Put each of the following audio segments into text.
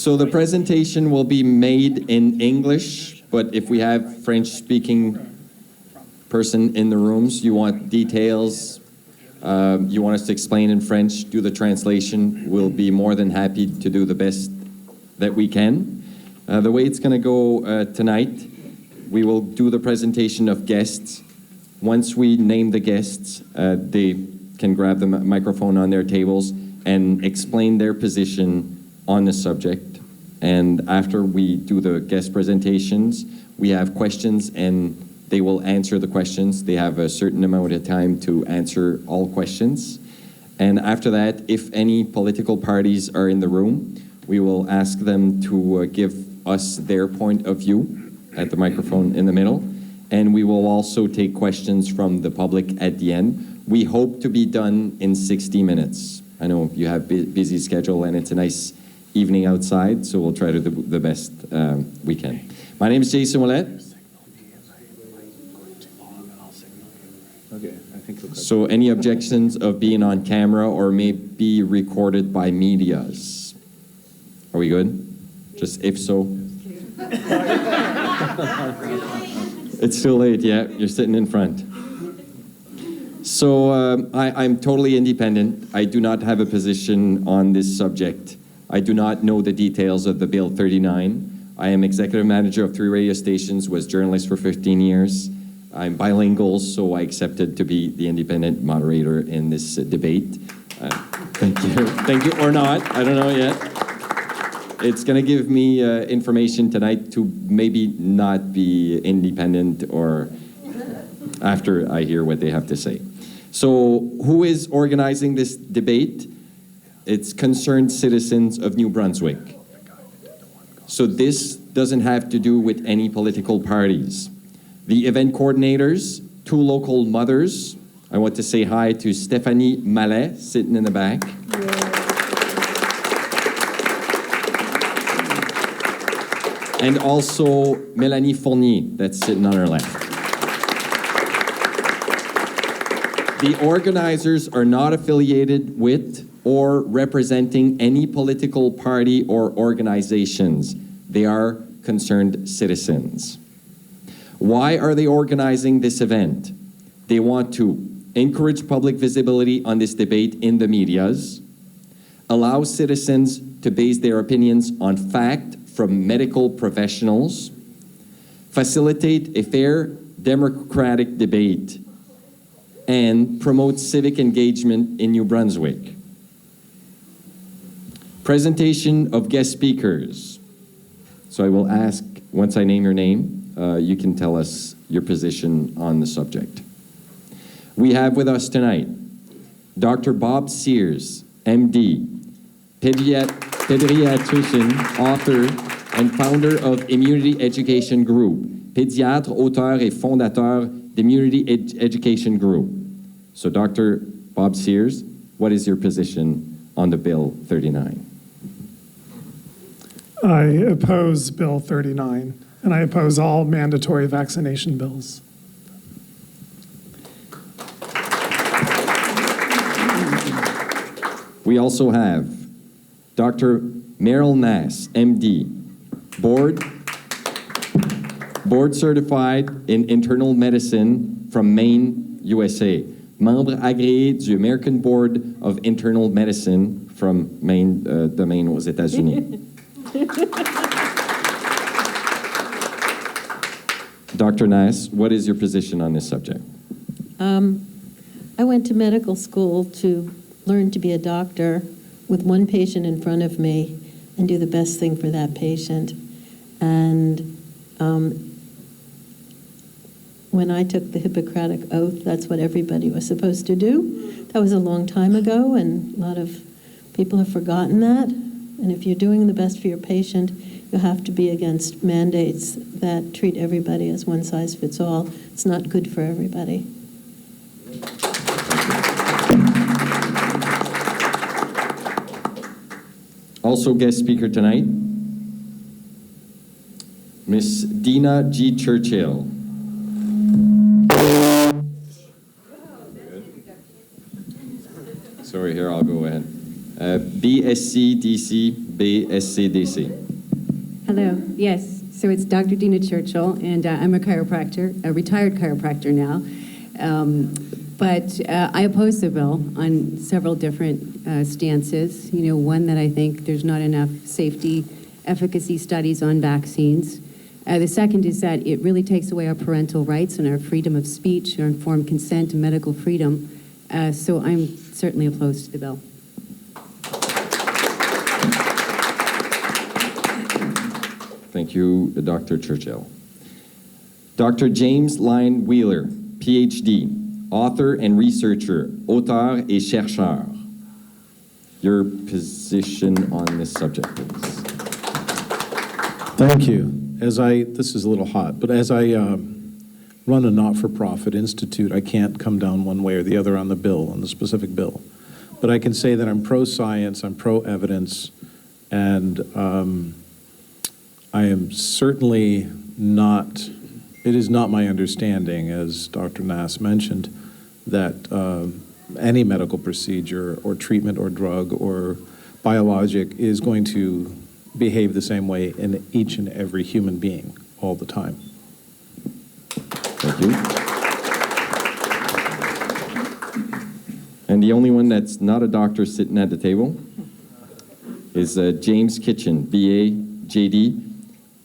So the presentation will be made in English, but if we have French-speaking person in the rooms, you want details, you want us to explain in French, do the translation, we'll be more than happy to do the best that we can. The way it's going to go tonight, we will do the presentation of guests. Once we name the guests, they can grab the microphone on their tables and explain their position on the subject. And after we do the guest presentations, we have questions and they will answer the questions. They have a certain amount of time to answer all questions. And after that, if any political parties are in the room, we will ask them to give us their point of view at the microphone in the middle. And we will also take questions from the public at the end. We hope to be done in 60 minutes. I know you have a busy schedule and it's a nice evening outside, so we'll try to do the best we can. My name is Jason Willett. Okay, I think we'll So any objections of being on camera or may be recorded by medias? Are we good? Just if so. It's too late, yeah, you're sitting in front. So I'm totally independent. I do not have a position on this subject. I do not know the details of the Bill 39. I am executive manager of 3 radio stations, was journalist for 15 years. I'm bilingual, so I accepted to be the independent moderator in this debate. Thank you. Thank you, or not, I don't know yet. It's going to give me information tonight to maybe not be independent or after I hear what they have to say. So who is organizing this debate? It's concerned citizens of New Brunswick. So this doesn't have to do with any political parties. The event coordinators, 2 local mothers. I want to say hi to Stéphanie Mallet, sitting in the back. And also Mélanie Fournier, that's sitting on her left. The organizers are not affiliated with or representing any political party or organizations. They are concerned citizens. Why are they organizing this event? They want to encourage public visibility on this debate in the medias, allow citizens to base their opinions on fact from medical professionals, facilitate a fair democratic debate, and promote civic engagement in New Brunswick. Presentation of guest speakers. So I will ask, once I name your name, you can tell us your position on the subject. We have with us tonight Dr. Bob Sears, MD, pediatrician, author, and founder of Immunity Education Group, pédiatre, auteur, et fondateur d'Immunity Education Group. So Dr. Bob Sears, what is your position on the Bill 39? I oppose Bill 39, and I oppose all mandatory vaccination bills. We also have Dr. Meryl Nass, MD, board certified in internal medicine from Maine, USA. Membre agréé du American Board of Internal Medicine from Maine, de Maine aux États-Unis. Dr. Nass, what is your position on this subject? I went to medical school to learn to be a doctor with one patient in front of me and do the best thing for that patient. And when I took the Hippocratic Oath, that's what everybody was supposed to do. That was a long time ago, and a lot of people have forgotten that. And if you're doing the best for your patient, you have to be against mandates that treat everybody as one size fits all. It's not good for everybody. Also guest speaker tonight, Miss Dina G. Churchill. Sorry, here, I'll go ahead. BSCDC, BSCDC. Hello, yes. So it's Dr. Dina Churchill, and I'm a chiropractor, a retired chiropractor now. But I oppose the bill on several different stances. You know, one, that I think there's not enough safety, efficacy studies on vaccines. The second is that it really takes away our parental rights and our freedom of speech, our informed consent, and medical freedom. So I'm certainly opposed to the bill. Thank you, Dr. Churchill. Dr. James Lyon Wheeler, PhD, author and researcher, auteur et chercheur. Your position on this subject, please. Thank you. This is a little hot, but as I run a not-for-profit institute, I can't come down one way or the other on the bill, on the specific bill. But I can say that I'm pro-science, I'm pro-evidence, and I am certainly not, it is not my understanding, as Dr. Nass mentioned, that any medical procedure or treatment or drug or biologic is going to behave the same way in each and every human being all the time. Thank you. And the only one that's not a doctor sitting at the table is James Kitchen, BA, JD,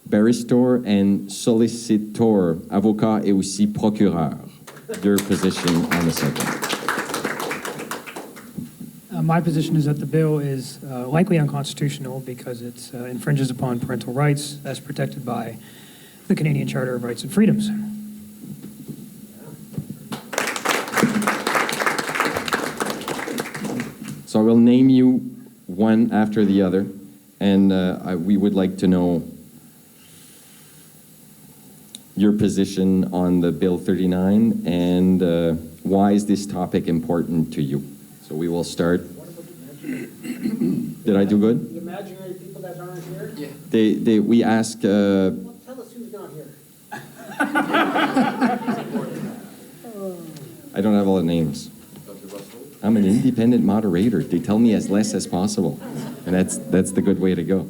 barrister and sollicitor, avocat et aussi procureur. Your position on the subject. My position is that the bill is likely unconstitutional because it infringes upon parental rights as protected by the Canadian Charter of Rights and Freedoms. So I will name you one after the other, and we would like to know your position on the Bill 39 and why is this topic important to you? So we will start. Did I do good? The imaginary people that aren't here? Yeah. We ask. Well, tell us who's not here. I don't have all the names. I'm an independent moderator. They tell me as less as possible, and that's the good way to go,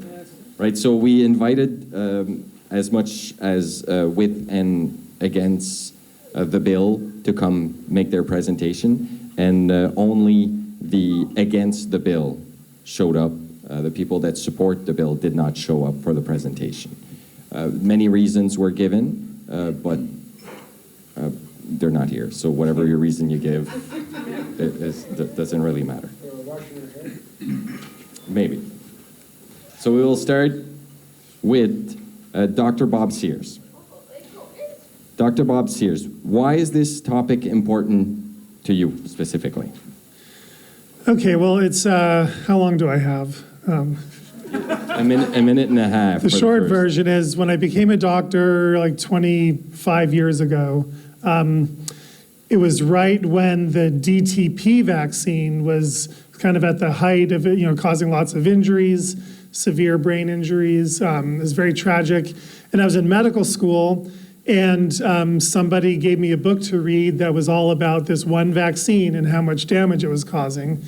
right? So we invited as much as with and against the bill to come make their presentation, and only the against the bill showed up. The people that support the bill did not show up for the presentation. Many reasons were given, but they're not here. So whatever your reason you give, it doesn't really matter. They were washing their hair. Maybe. So we will start with Dr. Bob Sears. Dr. Bob Sears, why is this topic important to you specifically? Okay, well, it's, how long do I have? A minute and a half. The for short first. version is when I became a doctor like 25 years ago, it was right when the DTP vaccine was kind of at the height of it, causing lots of injuries, severe brain injuries. It was very tragic. And I was in medical school, and somebody gave me a book to read that was all about this one vaccine and how much damage it was causing.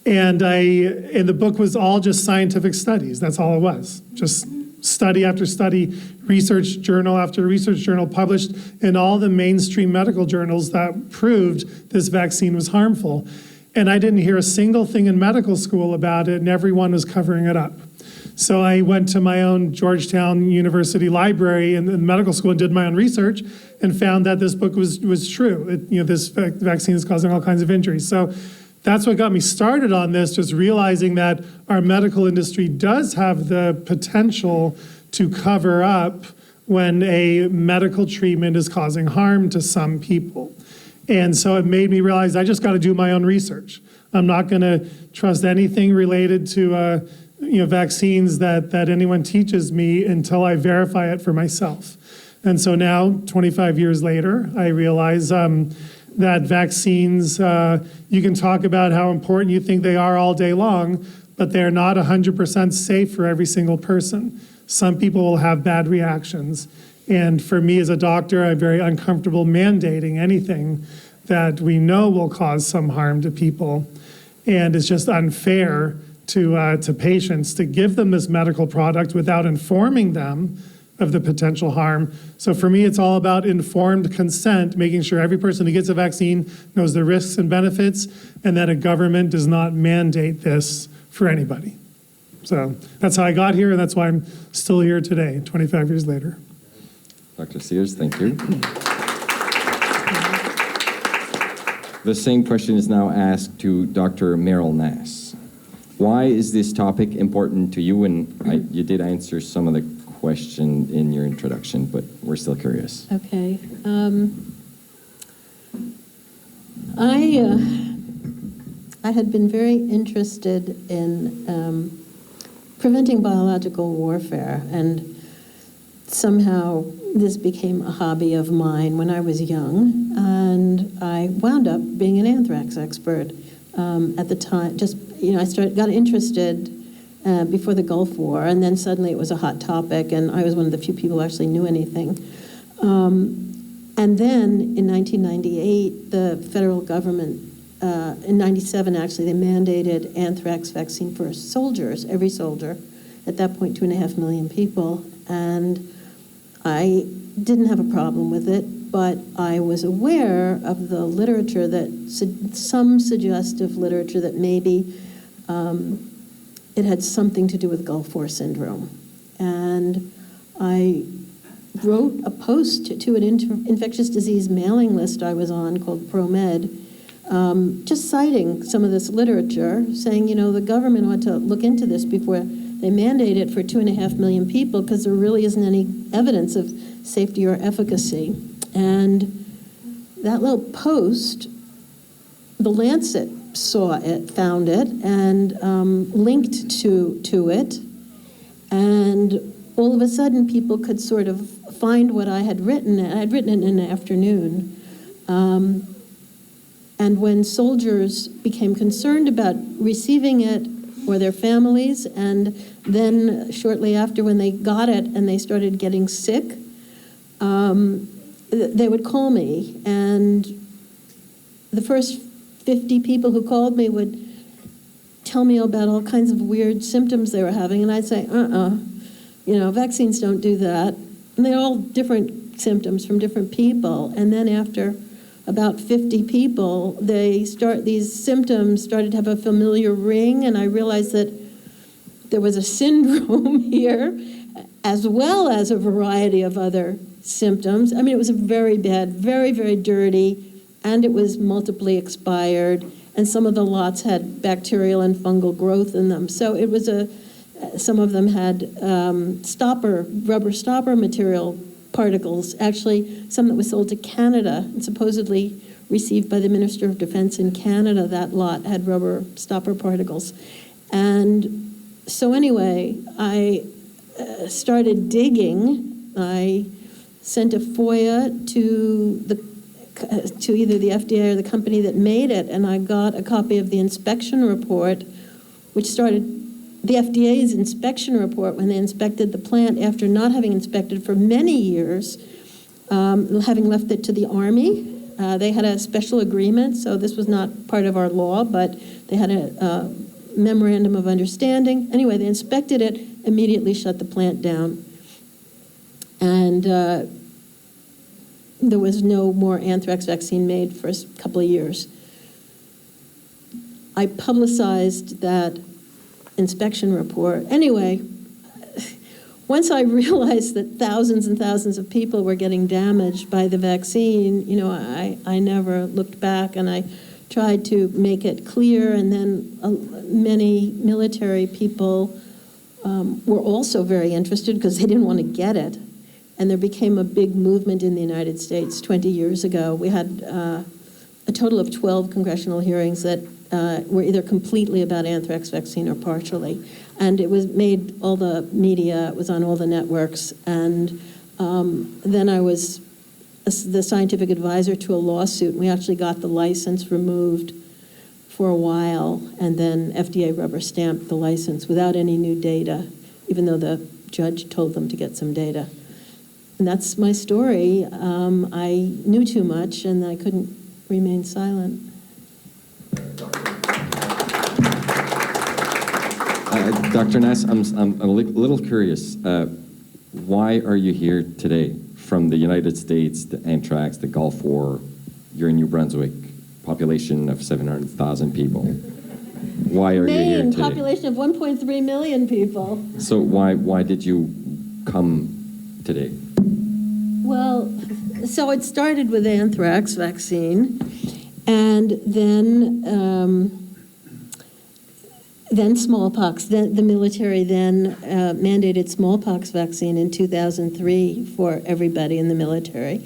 And the book was all just scientific studies. That's all it was. Just study after study, research journal after research journal published in all the mainstream medical journals that proved this vaccine was harmful. And I didn't hear a single thing in medical school about it, and everyone was covering it up. So I went to my own Georgetown University library in medical school and did my own research and found that this book was true. This vaccine is causing all kinds of injuries. So that's what got me started on this, just realizing that our medical industry does have the potential to cover up when a medical treatment is causing harm to some people. And so it made me realize I just got to do my own research. I'm not going to trust anything related to vaccines that anyone teaches me until I verify it for myself. And so now, 25 years later, I realize that vaccines, you can talk about how important you think they are all day long, but they're not 100% safe for every single person. Some people will have bad reactions. And for me as a doctor, I'm very uncomfortable mandating anything that we know will cause some harm to people. And it's just unfair to patients to give them this medical product without informing them of the potential harm. So for me, it's all about informed consent, making sure every person who gets a vaccine knows the risks and benefits, and that a government does not mandate this for anybody. So that's how I got here, and that's why I'm still here today, 25 years later. Dr. Sears, thank you. The same question is now asked to Dr. Merrill Nass. Why is this topic important to you? And you did answer some of the question in your introduction, but we're still curious. Okay. I had been very interested in preventing biological warfare, and somehow this became a hobby of mine when I was young, and I wound up being an anthrax expert at the time. Just, I got interested before the Gulf War, and then suddenly it was a hot topic, and I was one of the few people who actually knew anything. And then in 1998, the federal government, in 97 actually, they mandated anthrax vaccine for soldiers, every soldier, at that point 2.5 million people, and I didn't have a problem with it, but I was aware of the literature some suggestive literature that maybe it had something to do with Gulf War syndrome. And I wrote a post to an infectious disease mailing list I was on called ProMed, just citing some of this literature, saying, the government ought to look into this before they mandate it for 2.5 million people, because there really isn't any evidence of safety or efficacy. And that little post, The Lancet found it, and linked to it, and all of a sudden people could sort of find what I had written. I had written it in an afternoon. And when soldiers became concerned about receiving it, or their families, and then shortly after when they got it and they started getting sick, they would call me, and the first 50 people who called me would tell me about all kinds of weird symptoms they were having, and I'd say, vaccines don't do that. And they're all different symptoms from different people. And then after about 50 people, these symptoms started to have a familiar ring, and I realized that there was a syndrome here, as well as a variety of other symptoms. I mean, it was very bad, very, very dirty, and it was multiply expired, and some of the lots had bacterial and fungal growth in them. So it was some of them had rubber stopper material particles, actually some that was sold to Canada and supposedly received by the Minister of Defense in Canada. That lot had rubber stopper particles. And so anyway, I started digging. I sent a FOIA to either the FDA or the company that made it, and I got a copy of the inspection report, which started the FDA's inspection report when they inspected the plant after not having inspected for many years, having left it to the Army. They had a special agreement, so this was not part of our law, but they had a memorandum of understanding. Anyway, they inspected it, immediately shut the plant down. And there was no more anthrax vaccine made for a couple of years. I publicized that inspection report. Anyway, once I realized that thousands and thousands of people were getting damaged by the vaccine, I never looked back, and I tried to make it clear, and then many military people were also very interested because they didn't want to get it. And there became a big movement in the United States 20 years ago. We had a total of 12 congressional hearings that were either completely about anthrax vaccine or partially. And it was made all the media, it was on all the networks. And then I was the scientific advisor to a lawsuit. We actually got the license removed for a while, and then FDA rubber stamped the license without any new data, even though the judge told them to get some data. And that's my story. I knew too much, and I couldn't remain silent. Dr. Nass, I'm a little curious. Why are you here today from the United States, the anthrax, the Gulf War? You're in New Brunswick, population of 700,000 people. Why are you here Maine, today? population of 1.3 million people. So why did you come today? Well, so it started with anthrax vaccine, and then smallpox. The military then mandated smallpox vaccine in 2003 for everybody in the military,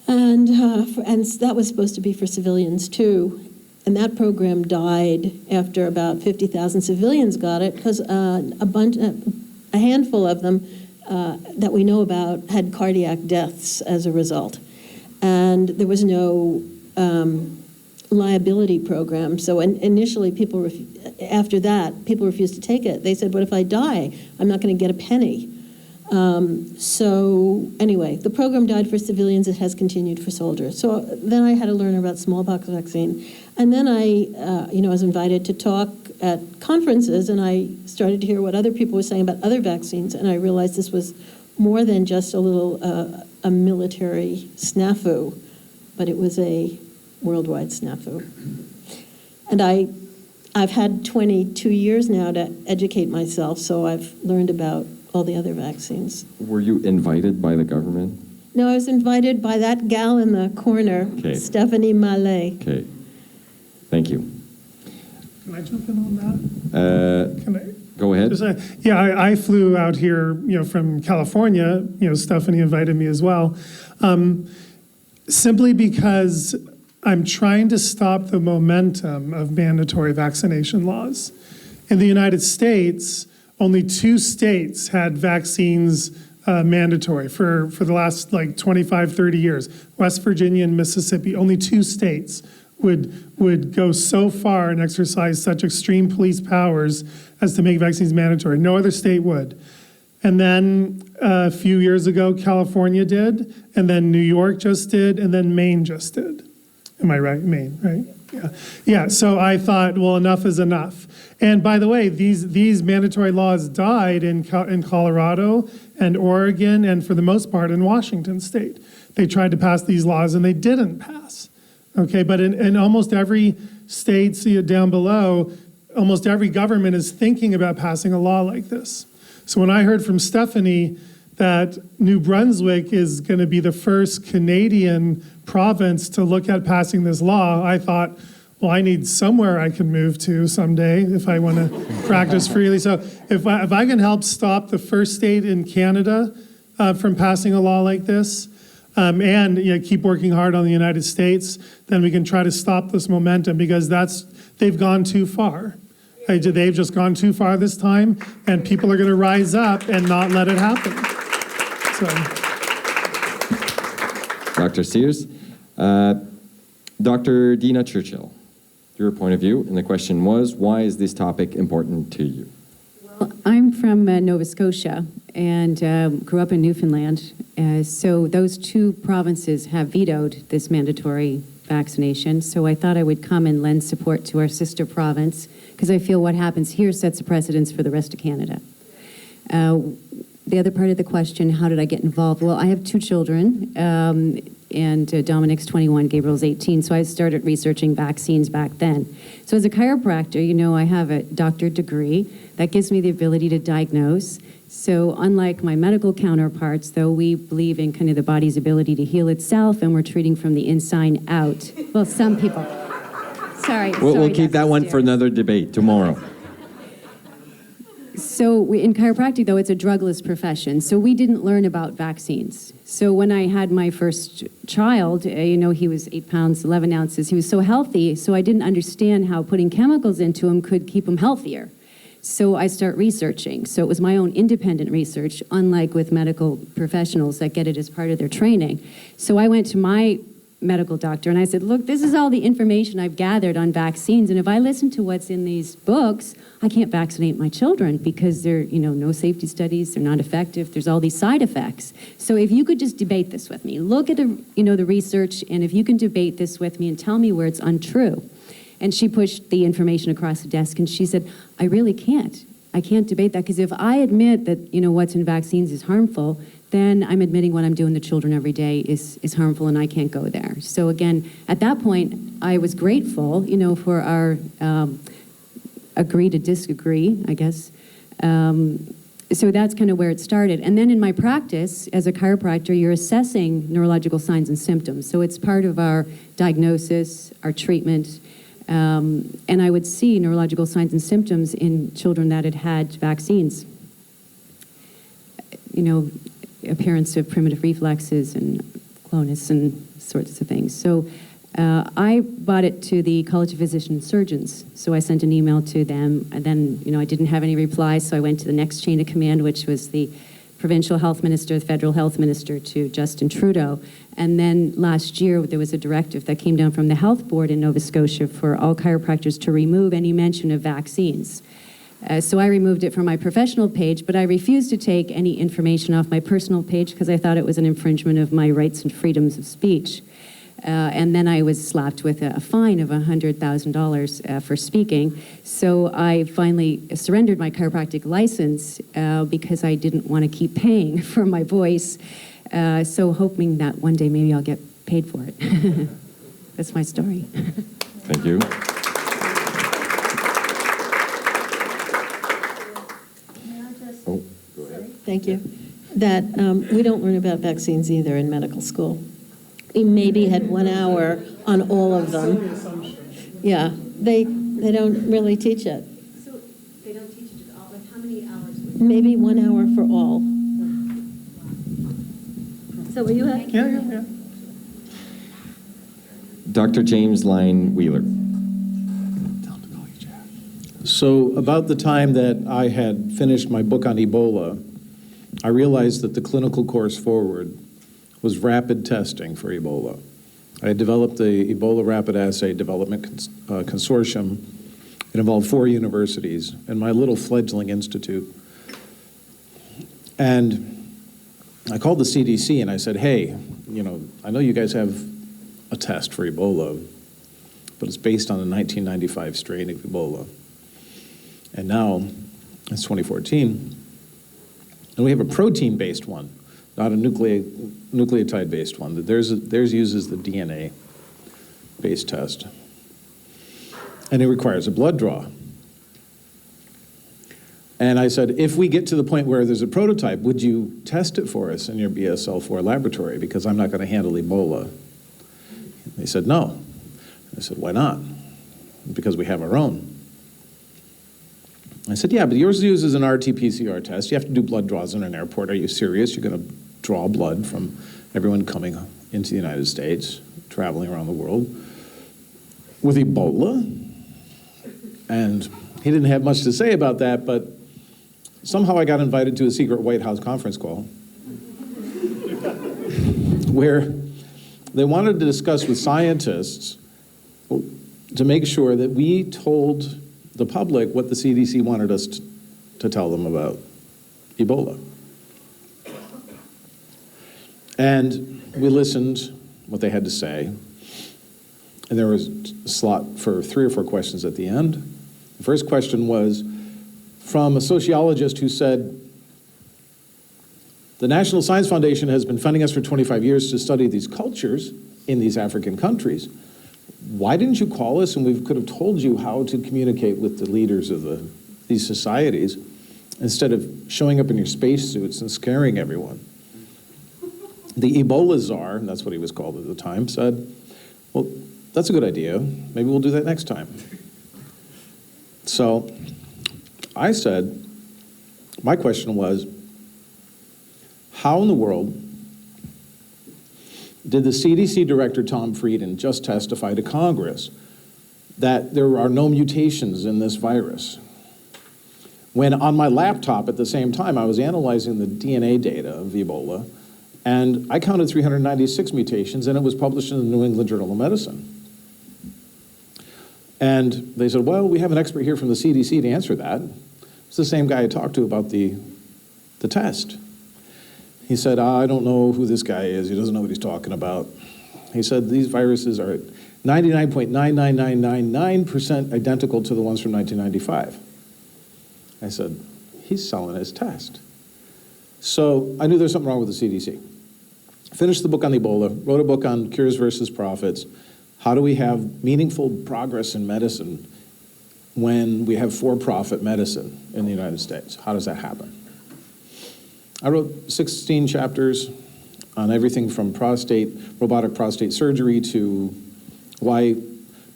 and that was supposed to be for civilians too. And that program died after about 50,000 civilians got it because a handful of them that we know about had cardiac deaths as a result. And there was no liability program. So initially, after that, people refused to take it. They said, "What if I die? I'm not going to get a penny." So anyway, the program died for civilians. It has continued for soldiers. So then I had to learn about smallpox vaccine. And then I was invited to talk at conferences, and I started to hear what other people were saying about other vaccines, and I realized this was more than just a military snafu, but it was a worldwide snafu. And I've had 22 years now to educate myself, so I've learned about all the other vaccines. Were you invited by the government? No, I was invited by that gal in the corner, Okay. Stephanie Mallet. Okay. Thank you. Can I jump in on that? Can I? Go ahead. I flew out here, from California. Stephanie invited me as well, simply because I'm trying to stop the momentum of mandatory vaccination laws. In the United States, only 2 states had vaccines mandatory for the last 25, 30 years. West Virginia and Mississippi, only 2 states would go so far and exercise such extreme police powers as to make vaccines mandatory. No other state would. And then a few years ago, California did, and then New York just did, and then Maine just did. Am I right? Maine, right? Yeah. Yeah, so I thought, well, enough is enough. And by the way, these mandatory laws died in Colorado and Oregon, and for the most part in Washington state. They tried to pass these laws and they didn't pass. Okay, but in almost every state, see it down below, almost every government is thinking about passing a law like this. So when I heard from Stephanie that New Brunswick is going to be the first Canadian province to look at passing this law, I thought, well, I need somewhere I can move to someday if I want to practice freely. So if I can help stop the first state in Canada from passing a law like this, and keep working hard on the United States, then we can try to stop this momentum, because they've gone too far. They've just gone too far this time, and people are going to rise up and not let it happen. So, Dr. Sears. Dr. Dina Churchill, your point of view, and the question was, why is this topic important to you? Well, I'm from Nova Scotia and grew up in Newfoundland. So those 2 provinces have vetoed this mandatory vaccination. So I thought I would come and lend support to our sister province, because I feel what happens here sets a precedence for the rest of Canada. The other part of the question, how did I get involved? Well, I have 2 children, and Dominic's 21, Gabriel's 18, so I started researching vaccines back then. So as a chiropractor, I have a doctorate degree that gives me the ability to diagnose. So unlike my medical counterparts, though, we believe in kind of the body's ability to heal itself, and we're treating from the inside out. Well, some people. Sorry. We'll keep that one for another debate tomorrow. So in chiropractic, though, it's a drugless profession. So we didn't learn about vaccines. So when I had my first child, he was 8 pounds, 11 ounces. He was so healthy, so I didn't understand how putting chemicals into him could keep him healthier. So I start researching. So it was my own independent research, unlike with medical professionals that get it as part of their training. So I went to my medical doctor and I said, look, this is all the information I've gathered on vaccines, and if I listen to what's in these books, I can't vaccinate my children because they're, no safety studies, they're not effective, there's all these side effects. So if you could just debate this with me, look at the research, and if you can debate this with me and tell me where it's untrue. And she pushed the information across the desk, and she said, I really can't. I can't debate that, because if I admit that, what's in vaccines is harmful, then I'm admitting what I'm doing to children every day is harmful, and I can't go there. So again, at that point, I was grateful, for our agree to disagree, I guess. So that's kind of where it started. And then in my practice as a chiropractor, you're assessing neurological signs and symptoms. So it's part of our diagnosis, our treatment. And I would see neurological signs and symptoms in children that had had vaccines. Appearance of primitive reflexes and clonus and sorts of things. So I brought it to the College of Physician Surgeons. So I sent an email to them, and then, I didn't have any replies, so I went to the next chain of command, which was the provincial health minister, the federal health minister, to Justin Trudeau. And then last year, there was a directive that came down from the health board in Nova Scotia for all chiropractors to remove any mention of vaccines. So I removed it from my professional page, but I refused to take any information off my personal page because I thought it was an infringement of my rights and freedoms of speech. And then I was slapped with a fine of $100,000 for speaking. So I finally surrendered my chiropractic license because I didn't want to keep paying for my voice. So hoping that one day maybe I'll get paid for it. That's my story. Thank you. Oh, go ahead. Thank you. That we don't learn about vaccines either in medical school. We maybe had 1 hour on all of them. Yeah, they don't really teach it. So they don't teach it at all? Like how many hours? Maybe 1 hour for all. So will you have? Yeah. Dr. James Lyon Wheeler. So about the time that I had finished my book on Ebola, I realized that the clinical course forward was rapid testing for Ebola. I had developed the Ebola Rapid Assay Development Consortium. It involved 4 universities and my little fledgling institute. And I called the CDC and I said, hey, I know you guys have a test for Ebola, but it's based on the 1995 strain of Ebola. And now it's 2014, and we have a protein-based one, not a nucleotide-based one. Theirs uses the DNA-based test. And it requires a blood draw. And I said, if we get to the point where there's a prototype, would you test it for us in your BSL-4 laboratory? Because I'm not going to handle Ebola. They said, no. I said, why not? Because we have our own. I said, yeah, but yours uses an RT-PCR test. You have to do blood draws in an airport. Are you serious? You're going to draw blood from everyone coming into the United States, traveling around the world, with Ebola? And he didn't have much to say about that, but somehow I got invited to a secret White House conference call where they wanted to discuss with scientists to make sure that we told the public what the CDC wanted us to tell them about Ebola. And we listened what they had to say, and there was a slot for 3 or 4 questions at the end. The first question was from a sociologist who said, the National Science Foundation has been funding us for 25 years to study these cultures in these African countries. Why didn't you call us and we could have told you how to communicate with the leaders of these societies instead of showing up in your spacesuits and scaring everyone? The Ebola czar, and that's what he was called at the time, said, well, that's a good idea. Maybe we'll do that next time. So I said, my question was, how in the world did the CDC director, Tom Frieden, just testify to Congress that there are no mutations in this virus? When on my laptop at the same time, I was analyzing the DNA data of Ebola, and I counted 396 mutations, and it was published in the New England Journal of Medicine. And they said, well, we have an expert here from the CDC to answer that. It's the same guy I talked to about the test. He said, I don't know who this guy is. He doesn't know what he's talking about. He said, these viruses 99.99999% identical to the ones from 1995. I said, he's selling his test. So I knew there's something wrong with the CDC. Finished the book on Ebola, wrote a book on cures versus profits. How do we have meaningful progress in medicine when we have for-profit medicine in the United States? How does that happen? I wrote 16 chapters on everything from robotic prostate surgery to why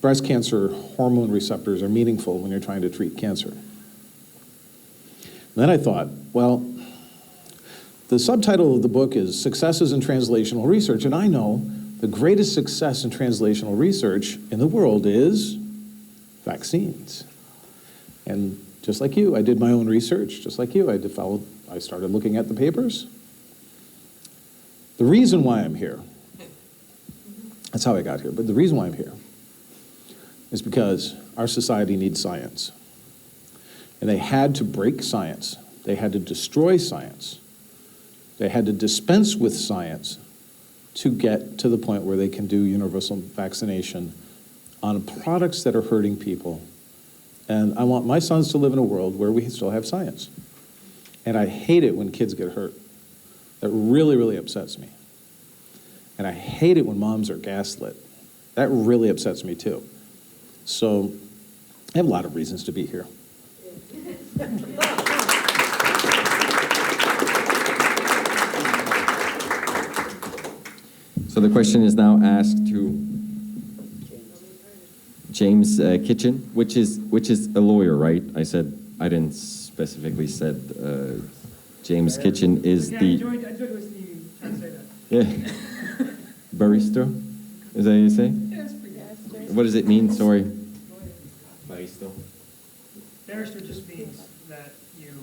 breast cancer hormone receptors are meaningful when you're trying to treat cancer. And then I thought, well, the subtitle of the book is Successes in Translational Research, and I know the greatest success in translational research in the world is vaccines. And just like you, I did my own research. Just like you, I started looking at the papers. The reason why I'm here, that's how I got here, but the reason why I'm here is because our society needs science. And they had to break science. They had to destroy science. They had to dispense with science to get to the point where they can do universal vaccination on products that are hurting people. And I want my sons to live in a world where we still have science. And I hate it when kids get hurt. That really, really upsets me. And I hate it when moms are gaslit. That really upsets me too. So I have a lot of reasons to be here. So the question is now asked to James Kitchen, which is a lawyer, right? I didn't specifically said James Kitchen is Yeah, I the enjoyed listening to you try to say that. yeah barista. Is that what you say? Yes, pretty good. What does it mean? Sorry. Barista. Barrister just means that you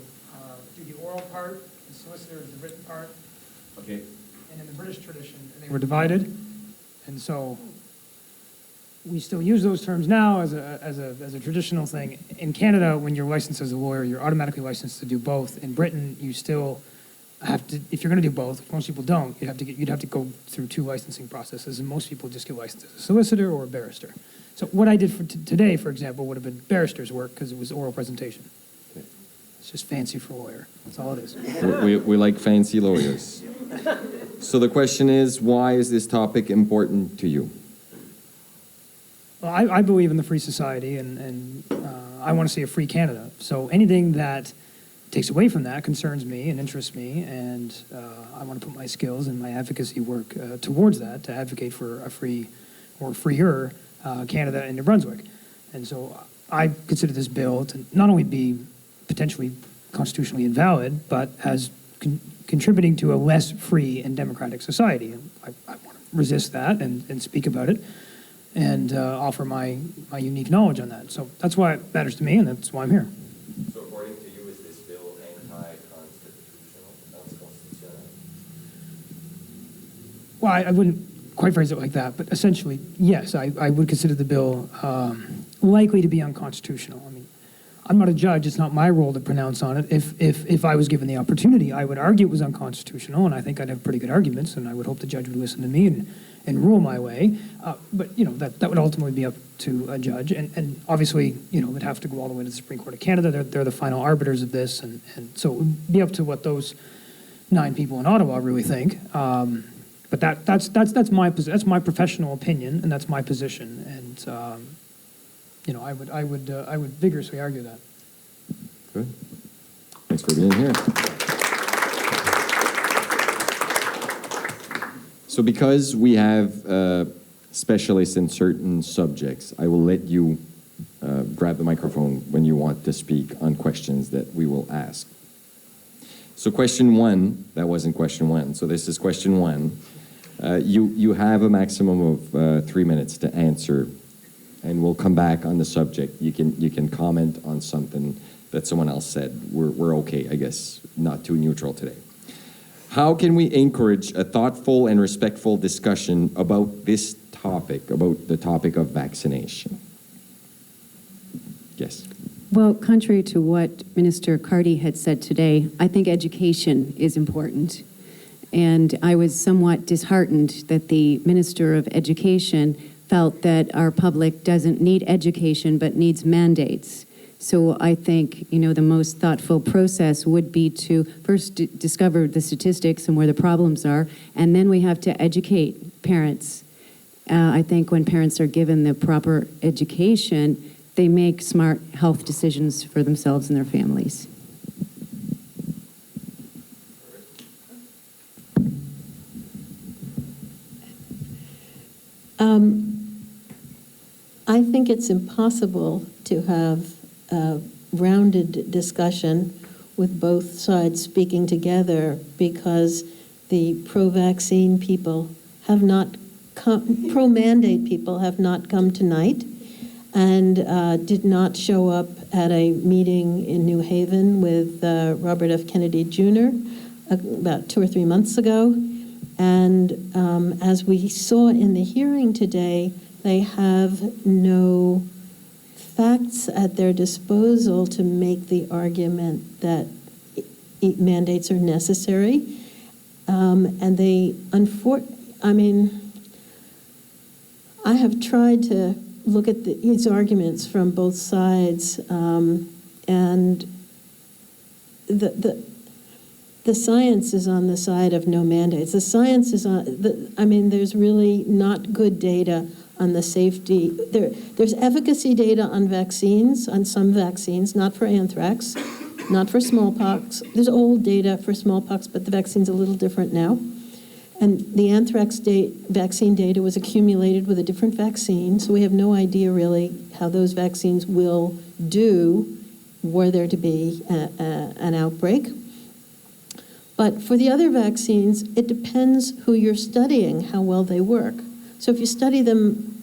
do the oral part, the solicitor is the written part, Okay. and in the British tradition, they were divided, and so we still use those terms now as a traditional thing. In Canada, when you're licensed as a lawyer, you're automatically licensed to do both. In Britain, you still have to, if you're going to do both, which most people don't, you'd have to go through two licensing processes, and most people just get licensed as a solicitor or a barrister. So what I did for today, for example, would have been barrister's work because it was oral presentation. It's just fancy for a lawyer. That's all it is. We like fancy lawyers. So the question is, why is this topic important to you? Well, I believe in the free society, and I want to see a free Canada. So anything that takes away from that concerns me and interests me, and I want to put my skills and my advocacy work towards that, to advocate for a free or freer Canada and New Brunswick. And so I consider this bill to not only be potentially constitutionally invalid, but as contributing to a less free and democratic society. And I want to resist that and speak about it and offer my unique knowledge on that. So that's why it matters to me, and that's why I'm here. So according to you, is this bill anti-constitutional, unconstitutional? Well, I wouldn't quite phrase it like that, but essentially, yes, I would consider the bill likely to be unconstitutional. I mean, I'm not a judge. It's not my role to pronounce on it. If I was given the opportunity, I would argue it was unconstitutional, and I think I'd have pretty good arguments, and I would hope the judge would listen to me and rule my way. But, that would ultimately be up to a judge. And obviously, it'd have to go all the way to the Supreme Court of Canada. They're the final arbiters of this. And so it would be up to what those 9 people in Ottawa really think. But that's my professional opinion, and that's my position. And, I would vigorously argue that. Good. Thanks for being here. So because we have specialists in certain subjects, I will let you grab the microphone when you want to speak on questions that we will ask. So question 1, that wasn't question 1, so this is question 1. You have a maximum of 3 minutes to answer, and we'll come back on the subject. You can comment on something that someone else said. We're okay, I guess, not too neutral today. How can we encourage a thoughtful and respectful discussion about this topic, about the topic of vaccination? Yes. Well, contrary to what Minister Carty had said today, I think education is important. And I was somewhat disheartened that the Minister of Education felt that our public doesn't need education but needs mandates. So I think, the most thoughtful process would be to first discover the statistics and where the problems are, and then we have to educate parents. I think when parents are given the proper education, they make smart health decisions for themselves and their families. I think it's impossible to have a rounded discussion with both sides speaking together because the pro-vaccine people have not come, pro-mandate people have not come tonight and did not show up at a meeting in New Haven with Robert F. Kennedy Jr. About 2 or 3 months ago. And as we saw in the hearing today, they have no facts at their disposal to make the argument that mandates are necessary. And they, I have tried to look at these arguments from both sides, and the science is on the side of no mandates. The science is on, there's really not good data on the safety. There's efficacy data on vaccines, on some vaccines, not for anthrax, not for smallpox. There's old data for smallpox, but the vaccine's a little different now. And the anthrax vaccine data was accumulated with a different vaccine, so we have no idea really how those vaccines will do were there to be an outbreak. But for the other vaccines, it depends who you're studying, how well they work. So if you study them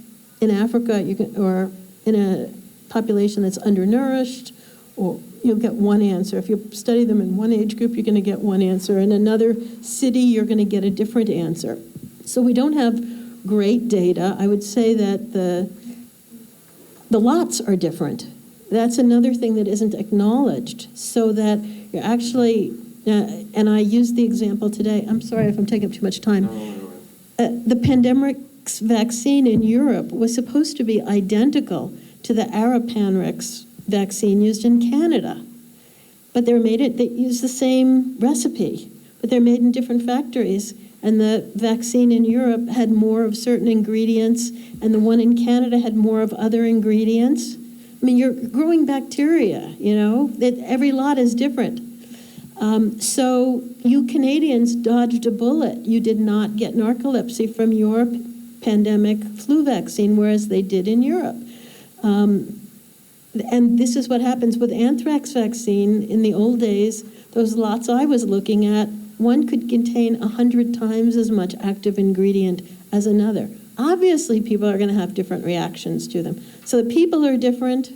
in Africa or in a population that's undernourished, or you'll get one answer. If you study them in one age group, you're going to get one answer. In another city, you're going to get a different answer. So we don't have great data. I would say that the lots are different. That's another thing that isn't acknowledged. So that you're actually, and I used the example today, I'm sorry if I'm taking up too much time. The pandemic vaccine in Europe was supposed to be identical to the Arapanrex vaccine used in Canada. But they use the same recipe, but they're made in different factories. And the vaccine in Europe had more of certain ingredients, and the one in Canada had more of other ingredients. You're growing bacteria, every lot is different. So you Canadians dodged a bullet. You did not get narcolepsy from your pandemic flu vaccine, whereas they did in Europe. And this is what happens with anthrax vaccine. In the old days, those lots I was looking at, one could contain 100 times as much active ingredient as another. Obviously, people are going to have different reactions to them. So the people are different,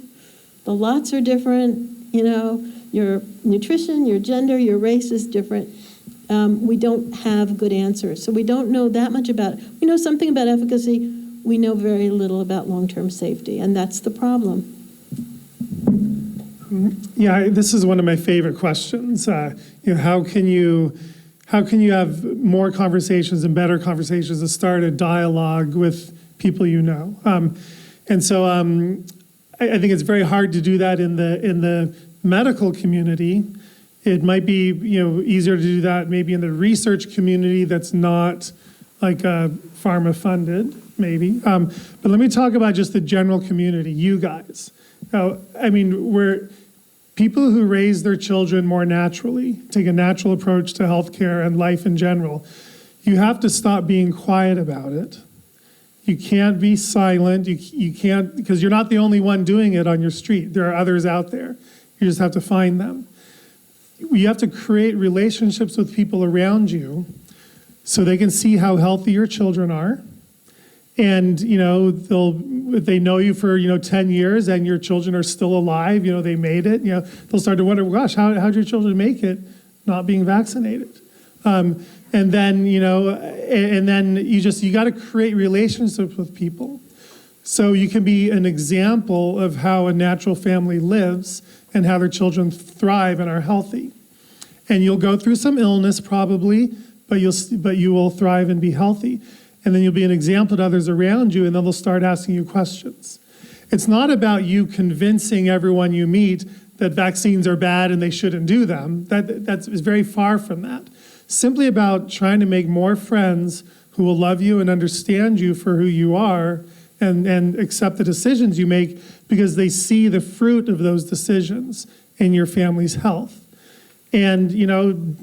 the lots are different, your nutrition, your gender, your race is different. We don't have good answers. So we don't know that much about it. We know something about efficacy. We know very little about long-term safety, and that's the problem. Yeah, this is one of my favorite questions. How can you have more conversations and better conversations to start a dialogue with people you know? And so I think it's very hard to do that in the medical community. It might be easier to do that maybe in the research community that's not like pharma funded, maybe. But let me talk about just the general community, you guys. We're people who raise their children more naturally, take a natural approach to healthcare and life in general. You have to stop being quiet about it. You can't be silent. You can't, because you're not the only one doing it on your street. There are others out there. You just have to find them. You have to create relationships with people around you so they can see how healthy your children are. And, if they know you for, 10 years and your children are still alive, they made it, they'll start to wonder, gosh, how'd your children make it not being vaccinated? And then you got to create relationships with people so you can be an example of how a natural family lives and how their children thrive and are healthy. And you'll go through some illness probably, but you will thrive and be healthy. and then you'll be an example to others around you, and then they'll start asking you questions. It's not about you convincing everyone you meet that vaccines are bad and they shouldn't do them. That's very far from that. Simply about trying to make more friends who will love you and understand you for who you are and accept the decisions you make because they see the fruit of those decisions in your family's health. And,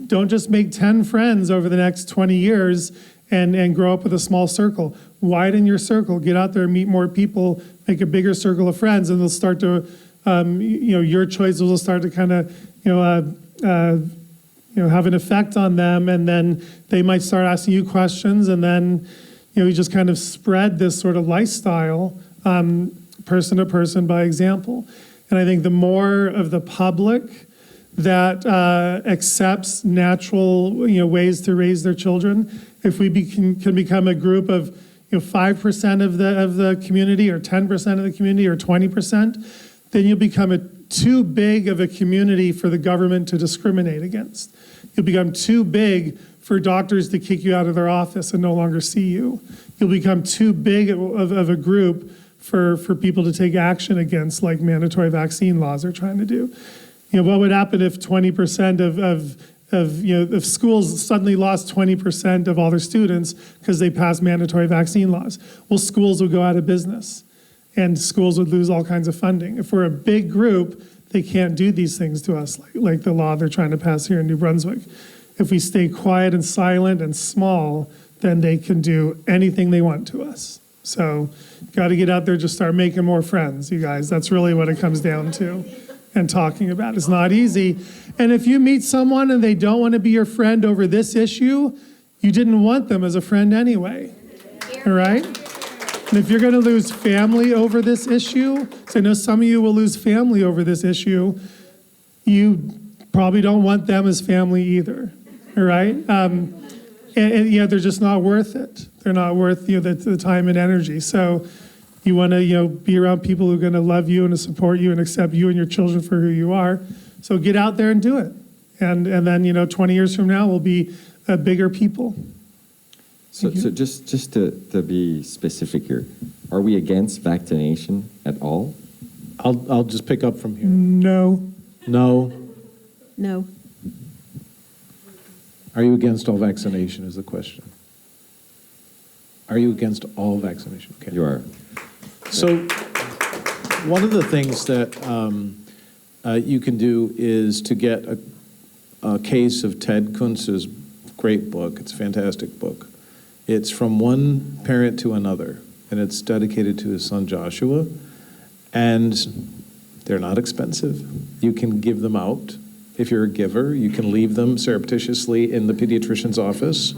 don't just make 10 friends over the next 20 years and grow up with a small circle. Widen your circle, get out there, meet more people, make a bigger circle of friends, and they'll start to, your choices will start to kind of, have an effect on them, and then they might start asking you questions, and then, you just kind of spread this sort of lifestyle, person to person by example. And I think the more of the public that accepts natural, ways to raise their children, if we can become a group of 5% of the community, or 10% of the community, or 20%, then you'll become too big of a community for the government to discriminate against. You'll become too big for doctors to kick you out of their office and no longer see you. You'll become too big of a group for people to take action against, like mandatory vaccine laws are trying to do. What would happen if 20% if schools suddenly lost 20% of all their students because they passed mandatory vaccine laws? Well, schools would go out of business, and schools would lose all kinds of funding. If we're a big group, they can't do these things to us, like the law they're trying to pass here in New Brunswick. If we stay quiet and silent and small, then they can do anything they want to us. So, got to get out there, just start making more friends, you guys. That's really what it comes down to. And talking about. It's not easy. And if you meet someone and they don't want to be your friend over this issue, you didn't want them as a friend anyway. All right? And if you're going to lose family over this issue, so I know some of you will lose family over this issue, you probably don't want them as family either. All right? And they're just not worth it. They're not worth the time and energy. So you want to, be around people who are going to love you and to support you and accept you and your children for who you are. So get out there and do it. And then, 20 years from now, we'll be bigger people. So just to be specific here, are we against vaccination at all? I'll just pick up from here. No. No. No. Are you against all vaccination is the question. Are you against all vaccination? Okay. You are. So one of the things that you can do is to get a case of Ted Kuntz's great book. It's a fantastic book. It's From One Parent to Another, and it's dedicated to his son Joshua. And they're not expensive. You can give them out. If you're a giver, you can leave them surreptitiously in the pediatrician's office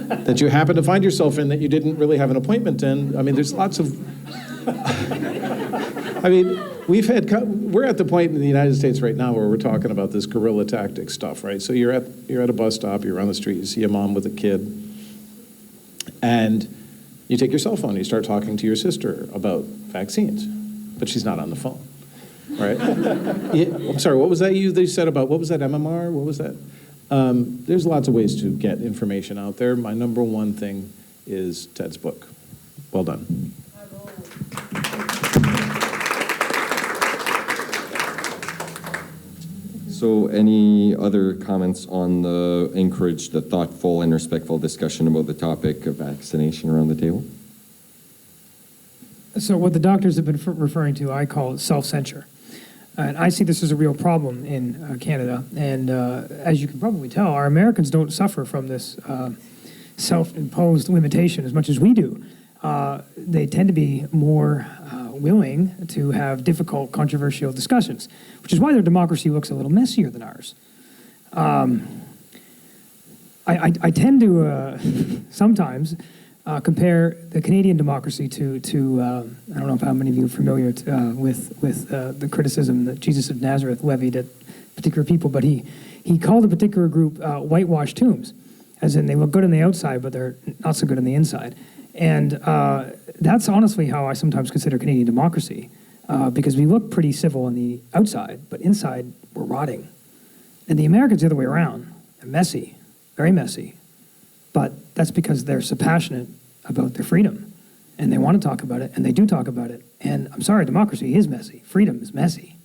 that you happen to find yourself in that you didn't really have an appointment in. I mean, there's lots of... I mean, we're at the point in the United States right now where we're talking about this guerrilla tactic stuff, right? So you're at a bus stop, you're on the street, you see a mom with a kid, and you take your cell phone, you start talking to your sister about vaccines, but she's not on the phone, right? I'm sorry, what was that you said about, what was that, MMR? What was that? There's lots of ways to get information out there. My number one thing is Ted's book. Well done. So any other comments on encourage the thoughtful and respectful discussion about the topic of vaccination around the table? So what the doctors have been referring to, I call self-censure. And I see this as a real problem in Canada. And as you can probably tell, our Americans don't suffer from this self-imposed limitation as much as we do. They tend to be more willing to have difficult, controversial discussions, which is why their democracy looks a little messier than ours. I tend to sometimes compare the Canadian democracy to I don't know how many of you are familiar with the criticism that Jesus of Nazareth levied at particular people, but he called a particular group whitewashed tombs, as in they look good on the outside, but they're not so good on the inside. And that's honestly how I sometimes consider Canadian democracy, because we look pretty civil on the outside, but inside we're rotting. And the Americans the other way around. They're messy, very messy. But that's because they're so passionate about their freedom, and they want to talk about it, and they do talk about it. And I'm sorry, democracy is messy. Freedom is messy.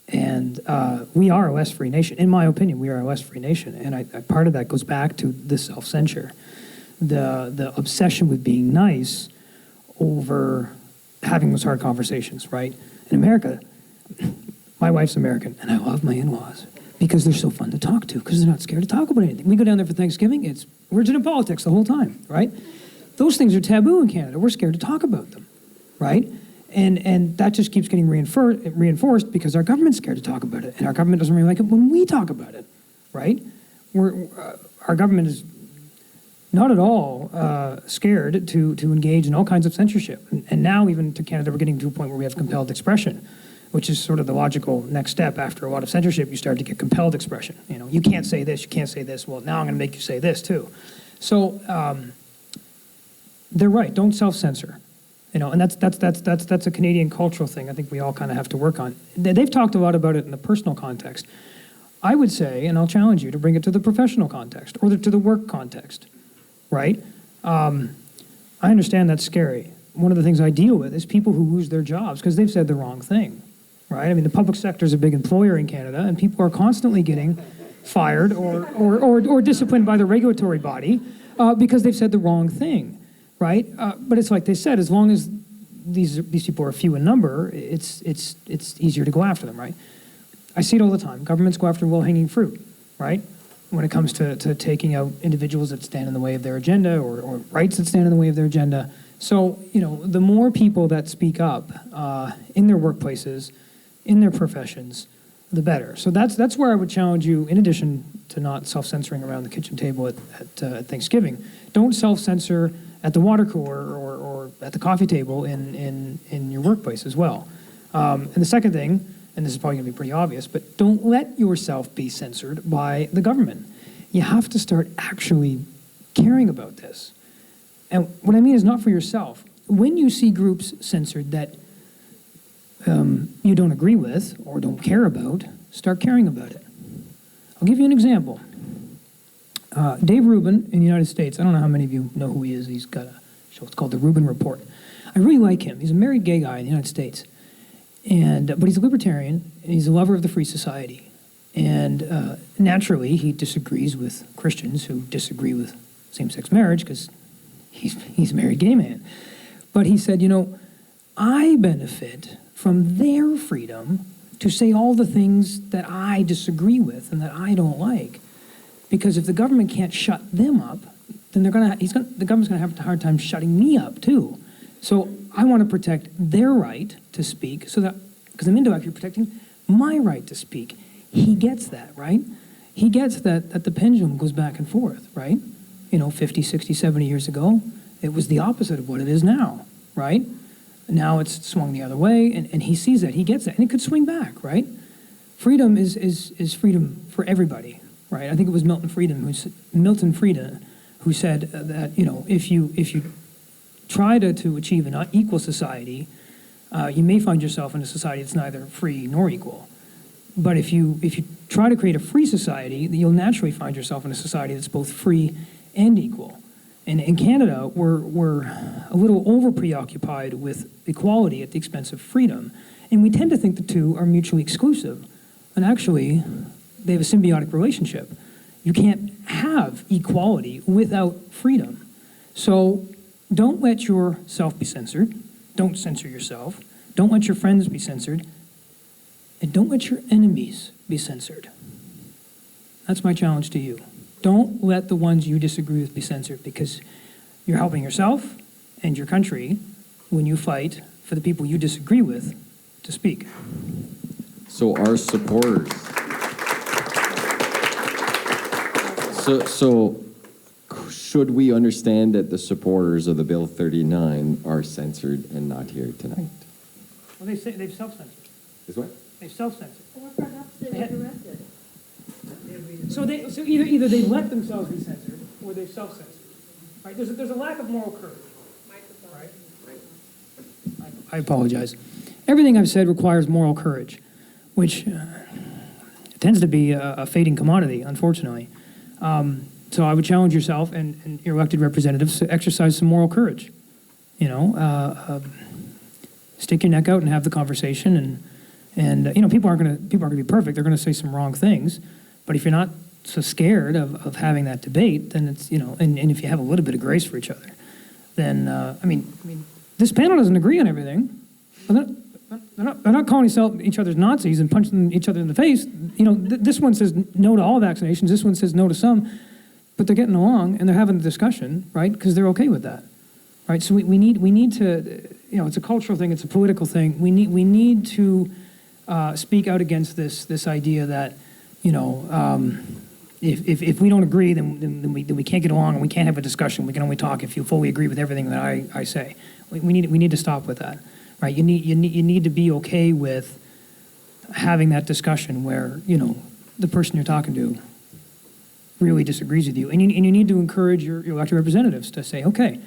And we are a less free nation. In my opinion, we are a less free nation. And part of that goes back to the self-censure, the obsession with being nice over having those hard conversations, right? In America, my wife's American, and I love my in-laws because they're so fun to talk to, because they're not scared to talk about anything. We go down there for Thanksgiving, it's religion and politics the whole time, right? Those things are taboo in Canada. We're scared to talk about them, right? And that just keeps getting reinforced because our government's scared to talk about it, and our government doesn't really like it when we talk about it, right? Our government is not at all scared to engage in all kinds of censorship. And now even to Canada, we're getting to a point where we have compelled expression, which is sort of the logical next step. After a lot of censorship, you start to get compelled expression. You know, you can't say this, you can't say this. Well, now I'm going to make you say this too. So they're right. Don't self-censor. You know, and that's a Canadian cultural thing. I think we all kind of have to work on. They've talked a lot about it in the personal context. I would say, and I'll challenge you to bring it to the professional context or to the work context, right? I understand that's scary. One of the things I deal with is people who lose their jobs because they've said the wrong thing, right? I mean, the public sector is a big employer in Canada, and people are constantly getting fired or disciplined by the regulatory body because they've said the wrong thing. Right, but it's like they said, as long as these people are few in number, it's easier to go after them, right? I see it all the time. Governments go after low-hanging fruit, right? When it comes to taking out individuals that stand in the way of their agenda or rights that stand in the way of their agenda. So, you know, the more people that speak up in their workplaces, in their professions, the better. So that's where I would challenge you, in addition to not self-censoring around the kitchen table at Thanksgiving. Don't self-censor at the water cooler or at the coffee table in your workplace as well. And the second thing, and this is probably going to be pretty obvious, but don't let yourself be censored by the government. You have to start actually caring about this. And what I mean is not for yourself. When you see groups censored that you don't agree with or don't care about, start caring about it. I'll give you an example. Dave Rubin in the United States, I don't know how many of you know who he is. He's got a show, it's called The Rubin Report. I really like him. He's a married gay guy in the United States. But he's a libertarian, and he's a lover of the free society. And naturally, he disagrees with Christians who disagree with same-sex marriage because he's a married gay man. But he said, you know, I benefit from their freedom to say all the things that I disagree with and that I don't like. Because if the government can't shut them up, then the government's going to have a hard time shutting me up too. So I want to protect their right to speak, so that because I'm indirectly protecting my right to speak. He gets that, right? He gets that the pendulum goes back and forth, right? You know, 50, 60, 70 years ago, it was the opposite of what it is now, right? Now it's swung the other way, and he sees that, he gets that, and it could swing back, right? Freedom is freedom for everybody. Right, I think it was Milton Friedman who said that, you know, if you try to achieve an equal society, you may find yourself in a society that's neither free nor equal. But if you try to create a free society, you'll naturally find yourself in a society that's both free and equal. And in Canada, we're a little over preoccupied with equality at the expense of freedom, and we tend to think the two are mutually exclusive. And actually, they have a symbiotic relationship. You can't have equality without freedom. So don't let yourself be censored. Don't censor yourself. Don't let your friends be censored. And don't let your enemies be censored. That's my challenge to you. Don't let the ones you disagree with be censored, because you're helping yourself and your country when you fight for the people you disagree with to speak. So our supporters. So should we understand that the supporters of the Bill 39 are censored and not here tonight? Well, they've self-censored. Is what? They've self-censored. Or perhaps they were directed. So either they let themselves be censored or they've self-censored. Right? There's a lack of moral courage. Right? I apologize. Everything I've said requires moral courage, which tends to be a fading commodity, unfortunately. So I would challenge yourself and your elected representatives to exercise some moral courage. You know, stick your neck out and have the conversation. And you know, people aren't going to be perfect. They're going to say some wrong things. But if you're not so scared of having that debate, then it's, you know, and if you have a little bit of grace for each other, then I mean, this panel doesn't agree on everything. They're not calling each other's Nazis and punching each other in the face. You know, this one says no to all vaccinations. This one says no to some. But they're getting along and they're having a discussion, right? Because they're okay with that, right? So we need to, you know, it's a cultural thing, it's a political thing. We need to speak out against this idea that, you know, if we don't agree, then we can't get along and we can't have a discussion. We can only talk if you fully agree with everything that I say. We need to stop with that, right? You need to be okay with having that discussion where, you know, the person you're talking to really disagrees with you. And you need to encourage your elected representatives to say, okay,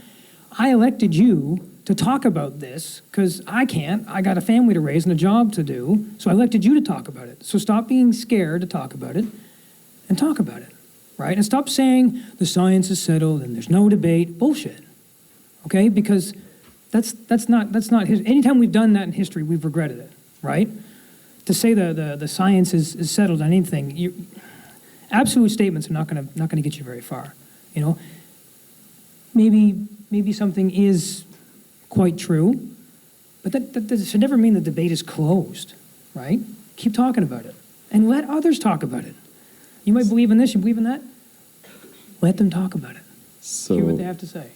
I elected you to talk about this because I can't. I got a family to raise and a job to do, so I elected you to talk about it. So stop being scared to talk about it and talk about it, right? And stop saying the science is settled and there's no debate. Bullshit, okay? Because that's not anytime we've done that in history, we've regretted it, right? To say the science is settled on anything, absolute statements are not gonna get you very far. You know, maybe something is quite true, but that should never mean the debate is closed, right? Keep talking about it and let others talk about it. You might believe in this, you believe in that. Let them talk about it. So, hear what they have to say.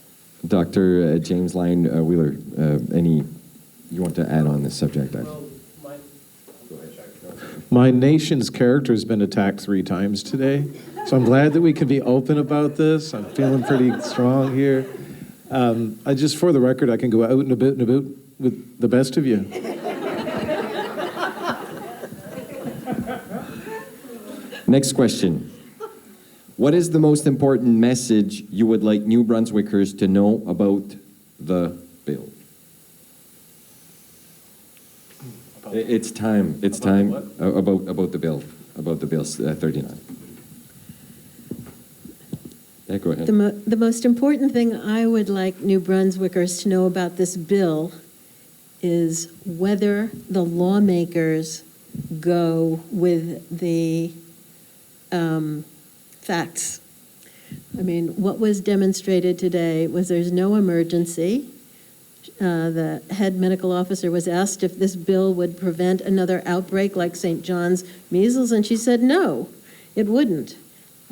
Dr. James Lyon Wheeler, you want to add on this subject? My nation's character has been attacked 3 times today, so I'm glad that we can be open about this. I'm feeling pretty strong here. I just, for the record, I can go out and about with the best of you. Next question. What is the most important message you would like New Brunswickers to know about the bill? It's time. It's time about the bill. About the bill 39. Yeah, go ahead. The most important thing I would like New Brunswickers to know about this bill is whether the lawmakers go with the facts. I mean, what was demonstrated today was there's no emergency. The head medical officer was asked if this bill would prevent another outbreak like St. John's measles, and she said no, it wouldn't.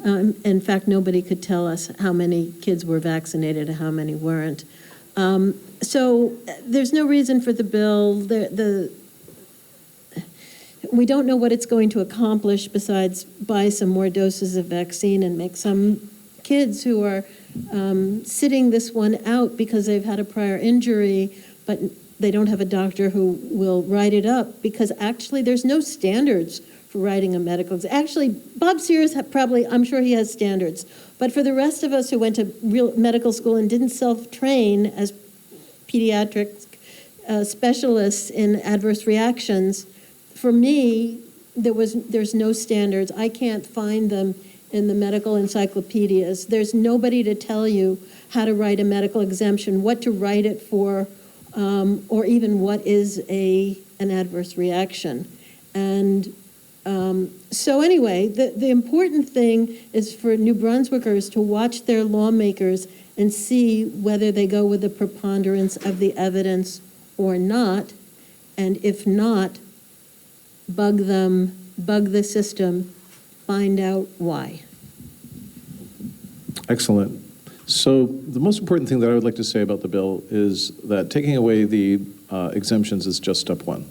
In fact, nobody could tell us how many kids were vaccinated and how many weren't. So there's no reason for the bill. We don't know what it's going to accomplish besides buy some more doses of vaccine and make some kids who are sitting this one out because they've had a prior injury, but they don't have a doctor who will write it up, because actually there's no standards for writing a medical exam. Actually, Bob Sears probably, I'm sure he has standards, but for the rest of us who went to real medical school and didn't self-train as pediatric specialists in adverse reactions, for me, there's no standards. I can't find them in the medical encyclopedias. There's nobody to tell you how to write a medical exemption, what to write it for, or even what is an adverse reaction. And so anyway, the important thing is for New Brunswickers to watch their lawmakers and see whether they go with the preponderance of the evidence or not. And if not, bug them, bug the system, find out why. Excellent. So the most important thing that I would like to say about the bill is that taking away the exemptions is just step one.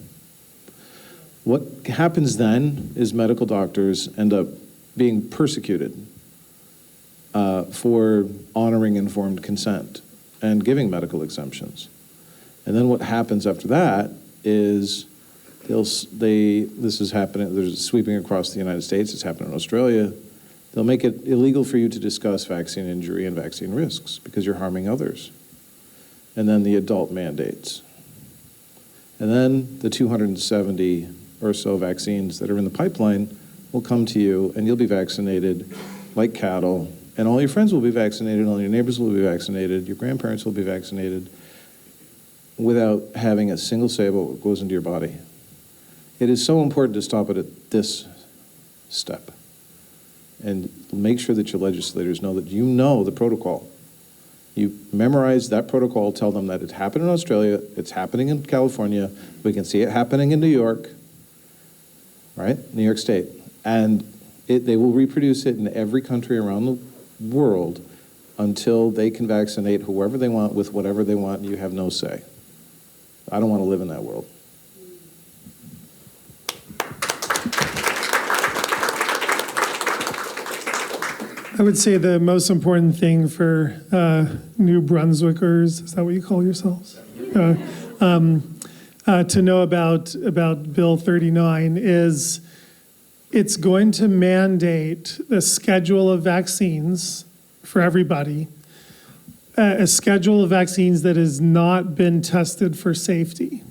What happens then is medical doctors end up being persecuted for honoring informed consent and giving medical exemptions. And then what happens after that is this is happening, there's sweeping across the United States, it's happening in Australia. They'll make it illegal for you to discuss vaccine injury and vaccine risks because you're harming others. And then the adult mandates. And then the 270 or so vaccines that are in the pipeline will come to you and you'll be vaccinated like cattle And all your friends will be vaccinated, all your neighbors will be vaccinated, your grandparents will be vaccinated without having a single say about what goes into your body. It is so important to stop it at this step and make sure that your legislators know that you know the protocol. You memorize that protocol, tell them that it happened in Australia, it's happening in California, we can see it happening in New York, right? New York State. And they will reproduce it in every country around the world until they can vaccinate whoever they want with whatever they want, and you have no say. I don't want to live in that world. I would say the most important thing for New Brunswickers, is that what you call yourselves? To know about Bill 39 is it's going to mandate a schedule of vaccines for everybody, a schedule of vaccines that has not been tested for safety.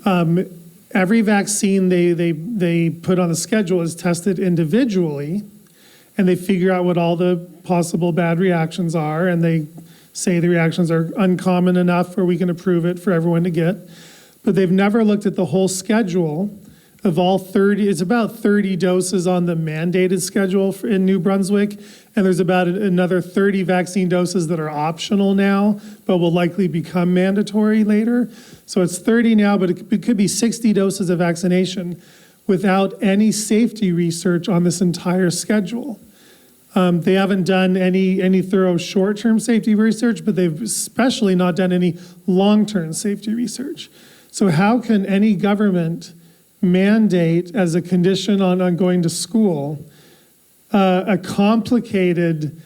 Every vaccine they put on the schedule is tested individually, and they figure out what all the possible bad reactions are, and they say the reactions are uncommon enough where we can approve it for everyone to get. But they've never looked at the whole schedule of all 30, it's about 30 doses on the mandated schedule in New Brunswick, and there's about another 30 vaccine doses that are optional now, but will likely become mandatory later. So it's 30 now, but it could be 60 doses of vaccination without any safety research on this entire schedule. They haven't done any thorough short-term safety research, but they've especially not done any long-term safety research. So how can any government mandate as a condition on going to school a complicated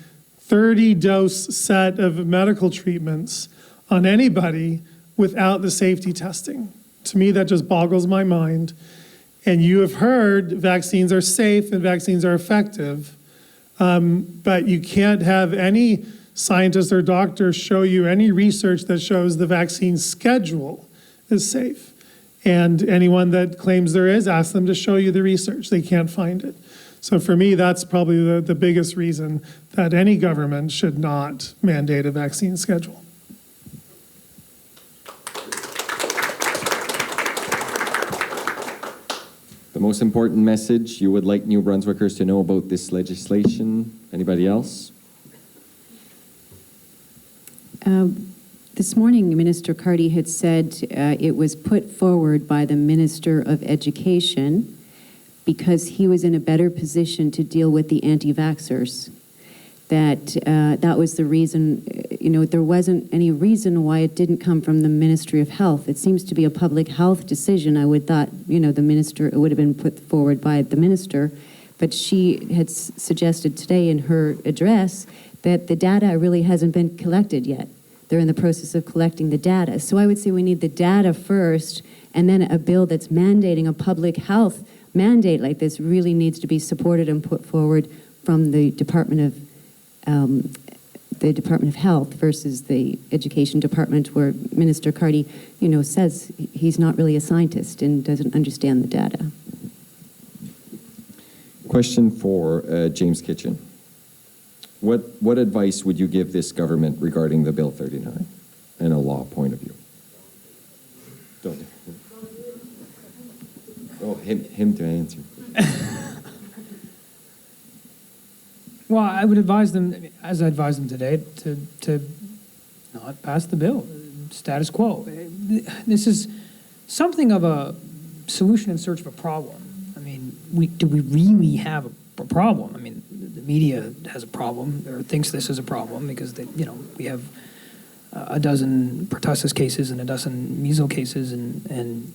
30-dose set of medical treatments on anybody without the safety testing? To me, that just boggles my mind. And you have heard vaccines are safe and vaccines are effective, but you can't have any scientist or doctor show you any research that shows the vaccine schedule is safe. And anyone that claims there is, ask them to show you the research. They can't find it. So for me, that's probably the biggest reason that any government should not mandate a vaccine schedule. The most important message you would like New Brunswickers to know about this legislation? Anybody else? This morning, Minister Carty had said it was put forward by the Minister of Education because he was in a better position to deal with the anti-vaxxers. That was the reason, there wasn't any reason why it didn't come from the Ministry of Health. It seems to be a public health decision. I would thought, the minister, it would have been put forward by the minister, but she had suggested today in her address that the data really hasn't been collected yet. They're in the process of collecting the data. So I would say we need the data first, and then a bill that's mandating a public health mandate like this really needs to be supported and put forward from the Department of Health versus the Education Department, where Minister Carty, says he's not really a scientist and doesn't understand the data. Question for James Kitchen. What advice would you give this government regarding the Bill 39 and a law point of view? Don't. Oh, him to answer. Well, I would advise them, as I advised them today, to not pass the bill. Status quo. This is something of a solution in search of a problem. I mean, do we really have a problem? I mean, the media has a problem, or thinks this is a problem, because we have a dozen pertussis cases and a dozen measles cases, and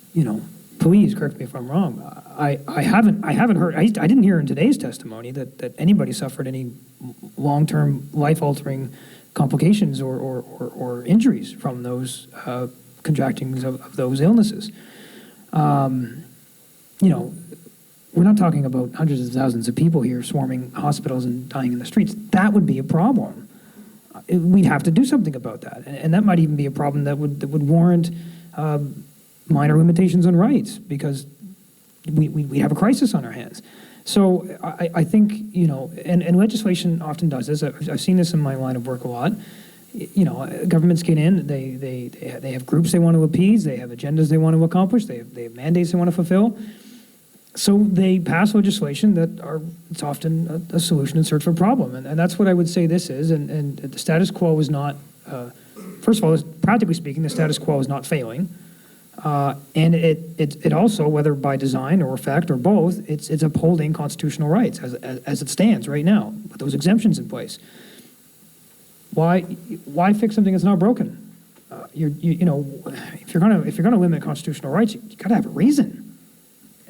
please correct me if I'm wrong. I haven't heard. I didn't hear in today's testimony that anybody suffered any long-term, life-altering complications or injuries from those contractings of those illnesses. We're not talking about hundreds of thousands of people here swarming hospitals and dying in the streets. That would be a problem. We'd have to do something about that, and that might even be a problem that would warrant minor limitations on rights, because we have a crisis on our hands. So I think, you know, and legislation often does this. I've seen this in my line of work a lot. You know, governments get in, they have groups they want to appease, they have agendas they want to accomplish, they have mandates they want to fulfill. So they pass legislation it's often a solution in search for a problem. And that's what I would say this is. And the status quo is not, first of all, practically speaking, the status quo is not failing. And it also, whether by design or effect or both, it's upholding constitutional rights as it stands right now, with those exemptions in place. Why fix something that's not broken? You know, if you're gonna limit constitutional rights, you gotta have a reason.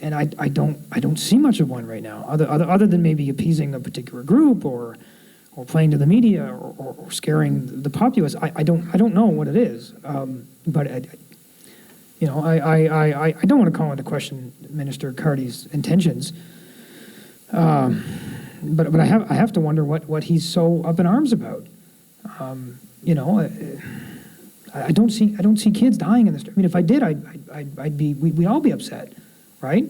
And I don't see much of one right now, other than maybe appeasing a particular group or playing to the media or scaring the populace. I don't know what it is, but you know, I don't want to call into question Minister Carty's intentions, but I have to wonder what he's so up in arms about. You know, I don't see kids dying in this. I mean, if I did, we'd all be upset, right?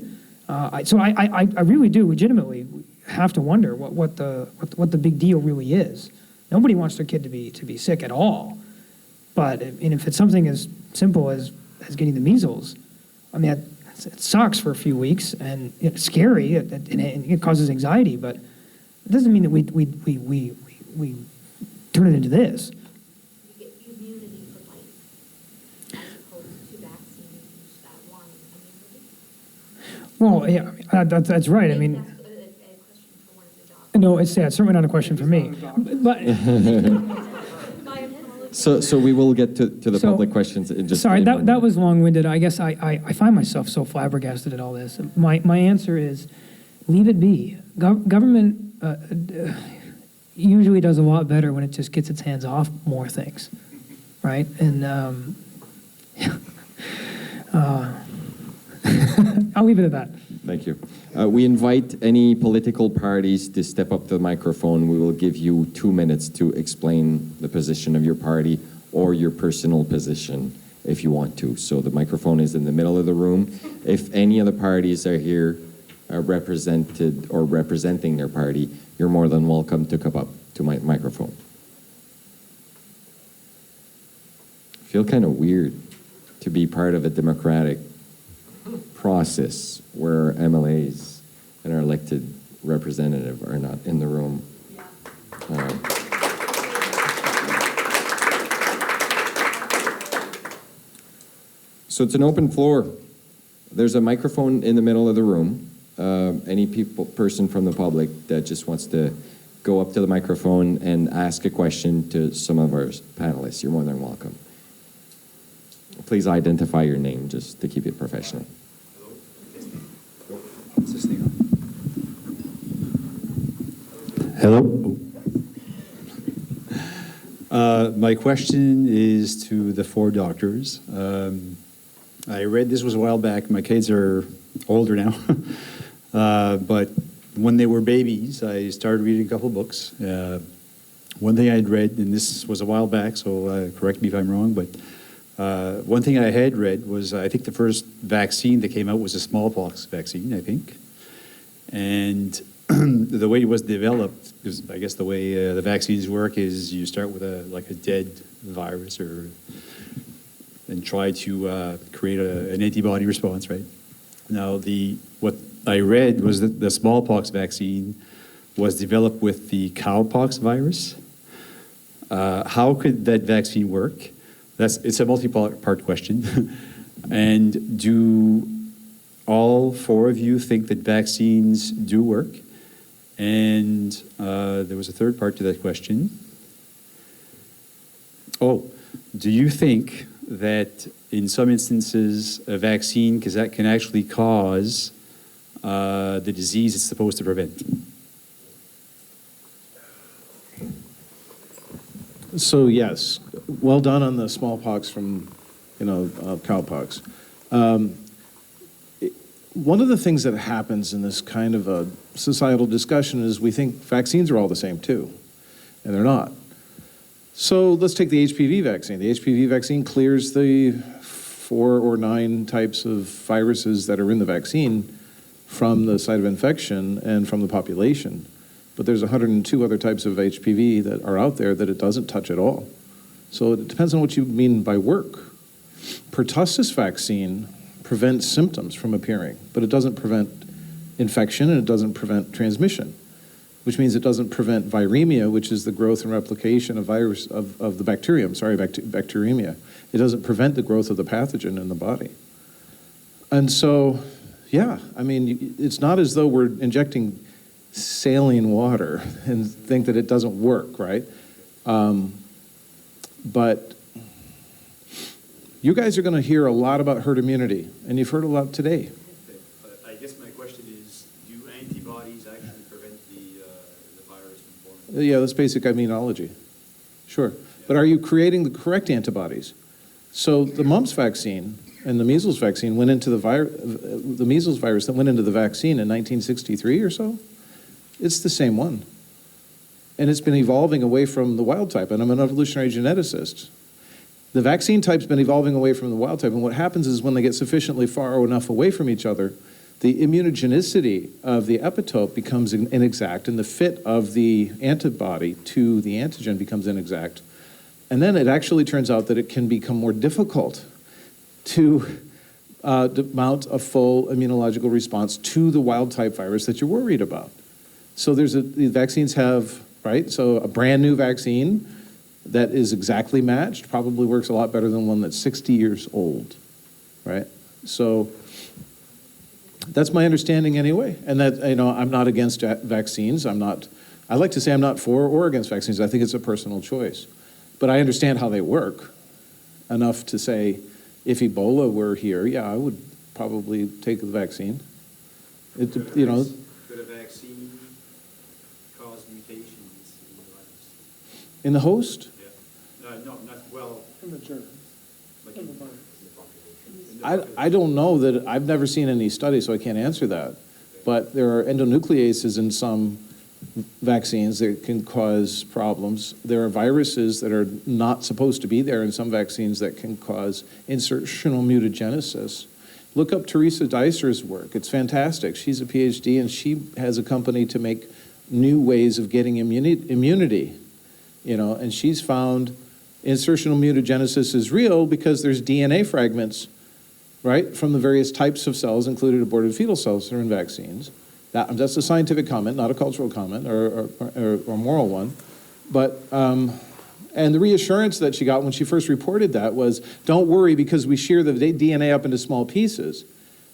So I really do legitimately have to wonder what the big deal really is. Nobody wants their kid to be sick at all, but if it's something as simple as getting the measles, I mean, it sucks for a few weeks and it's scary and it causes anxiety, but it doesn't mean that we turn it into this. You get immunity for life as opposed to vaccines that one immunity. Well, yeah, that's right. I mean, That's a question for one of the doctors. no, it's certainly not a question for me. But My apologies. So we will get to the So- public questions in just sorry, a moment. that was long-winded. I guess I find myself so flabbergasted at all this. My answer is leave it be. Government usually does a lot better when it just gets its hands off more things, right? And I'll leave it at that. Thank you. We invite any political parties to step up to the microphone. We will give you 2 minutes to explain the position of your party or your personal position if you want to. So the microphone is in the middle of the room. If any of the parties are here represented or representing their party, you're more than welcome to come up to my microphone. I feel kind of weird to be part of a democratic process where MLAs and our elected representative are not in the room. So it's an open floor. There's a microphone in the middle of the room. Any person from the public that just wants to go up to the microphone and ask a question to some of our panelists, you're more than welcome. Please identify your name just to keep it professional. Is this thing on? Hello. My question is to the four doctors. I read this was a while back. My kids are older now. But when they were babies, I started reading a couple books. One thing I'd read, and this was a while back, so correct me if I'm wrong, but one thing I had read was, I think the first vaccine that came out was a smallpox vaccine, I think. And the way it was developed, because I guess the way the vaccines work is you start with a dead virus and try to create an antibody response, right? Now, what I read was that the smallpox vaccine was developed with the cowpox virus. How could that vaccine work? It's a multi-part question. And do all four of you think that vaccines do work? And there was a third part to that question. Oh, do you think that in some instances a vaccine can actually cause the disease it's supposed to prevent? So yes, well done on the smallpox from, cowpox. One of the things that happens in this kind of a societal discussion is we think vaccines are all the same too, and they're not. So let's take the HPV vaccine. The HPV vaccine clears the 4 or 9 types of viruses that are in the vaccine, from the site of infection and from the population. But there's 102 other types of HPV that are out there that it doesn't touch at all. So it depends on what you mean by work. Pertussis vaccine prevents symptoms from appearing, but it doesn't prevent infection and it doesn't prevent transmission, which means it doesn't prevent viremia, which is the growth and replication of virus of the bacterium, bacteremia. It doesn't prevent the growth of the pathogen in the body. And so, yeah, I mean, it's not as though we're injecting saline water and think that it doesn't work, right? But you guys are going to hear a lot about herd immunity, and you've heard a lot today. I guess my question is, do antibodies actually prevent the virus from forming? Yeah, that's basic immunology. Sure. But are you creating the correct antibodies? So the mumps vaccine and the measles vaccine went into the measles virus that went into the vaccine in 1963 or so. It's the same one. And it's been evolving away from the wild type, and I'm an evolutionary geneticist. The vaccine type's been evolving away from the wild type, and what happens is when they get sufficiently far enough away from each other, the immunogenicity of the epitope becomes inexact, and the fit of the antibody to the antigen becomes inexact. And then it actually turns out that it can become more difficult to mount a full immunological response to the wild type virus that you're worried about. So the vaccines have, right, so a brand new vaccine that is exactly matched probably works a lot better than one that's 60 years old, right? So that's my understanding anyway. And that, you know, I'm not against vaccines. I like to say I'm not for or against vaccines. I think it's a personal choice. But I understand how they work enough to say, if Ebola were here, yeah, I would probably take the vaccine. You know. Could a vaccine cause mutations in the virus? In the host? Yeah. No, not well. In the germs. Like In the in virus. the population. I don't know that, I've never seen any study, so I can't answer that. But there are endonucleases in some vaccines that can cause problems. There are viruses that are not supposed to be there in some vaccines that can cause insertional mutagenesis. Look up Teresa Dicer's work. It's fantastic. She's a PhD, and she has a company to make new ways of getting immunity, you know, and she's found insertional mutagenesis is real because there's DNA fragments, right, from the various types of cells, including aborted fetal cells that are in vaccines. That's a scientific comment, not a cultural comment or moral one. But, and the reassurance that she got when she first reported that was, don't worry because we shear the DNA up into small pieces.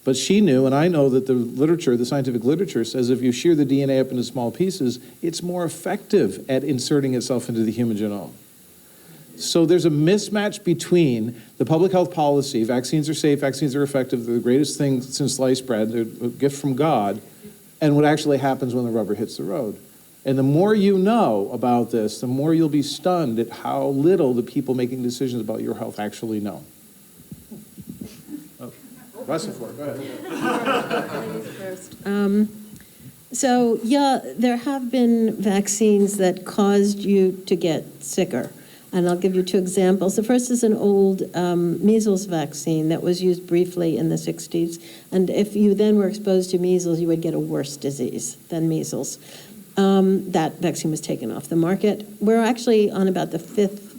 But she knew, and I know that the literature, the scientific literature says if you shear the DNA up into small pieces, it's more effective at inserting itself into the human genome. So there's a mismatch between the public health policy, vaccines are safe, vaccines are effective, they're the greatest thing since sliced bread, they're a gift from God, and what actually happens when the rubber hits the road. And the more you know about this, the more you'll be stunned at how little the people making decisions about your health actually know. Russell Ford, go ahead. First. So, yeah, there have been vaccines that caused you to get sicker. And I'll give you two examples. The first is an old measles vaccine that was used briefly in the 60s. And if you then were exposed to measles, you would get a worse disease than measles. That vaccine was taken off the market. We're actually on about the fifth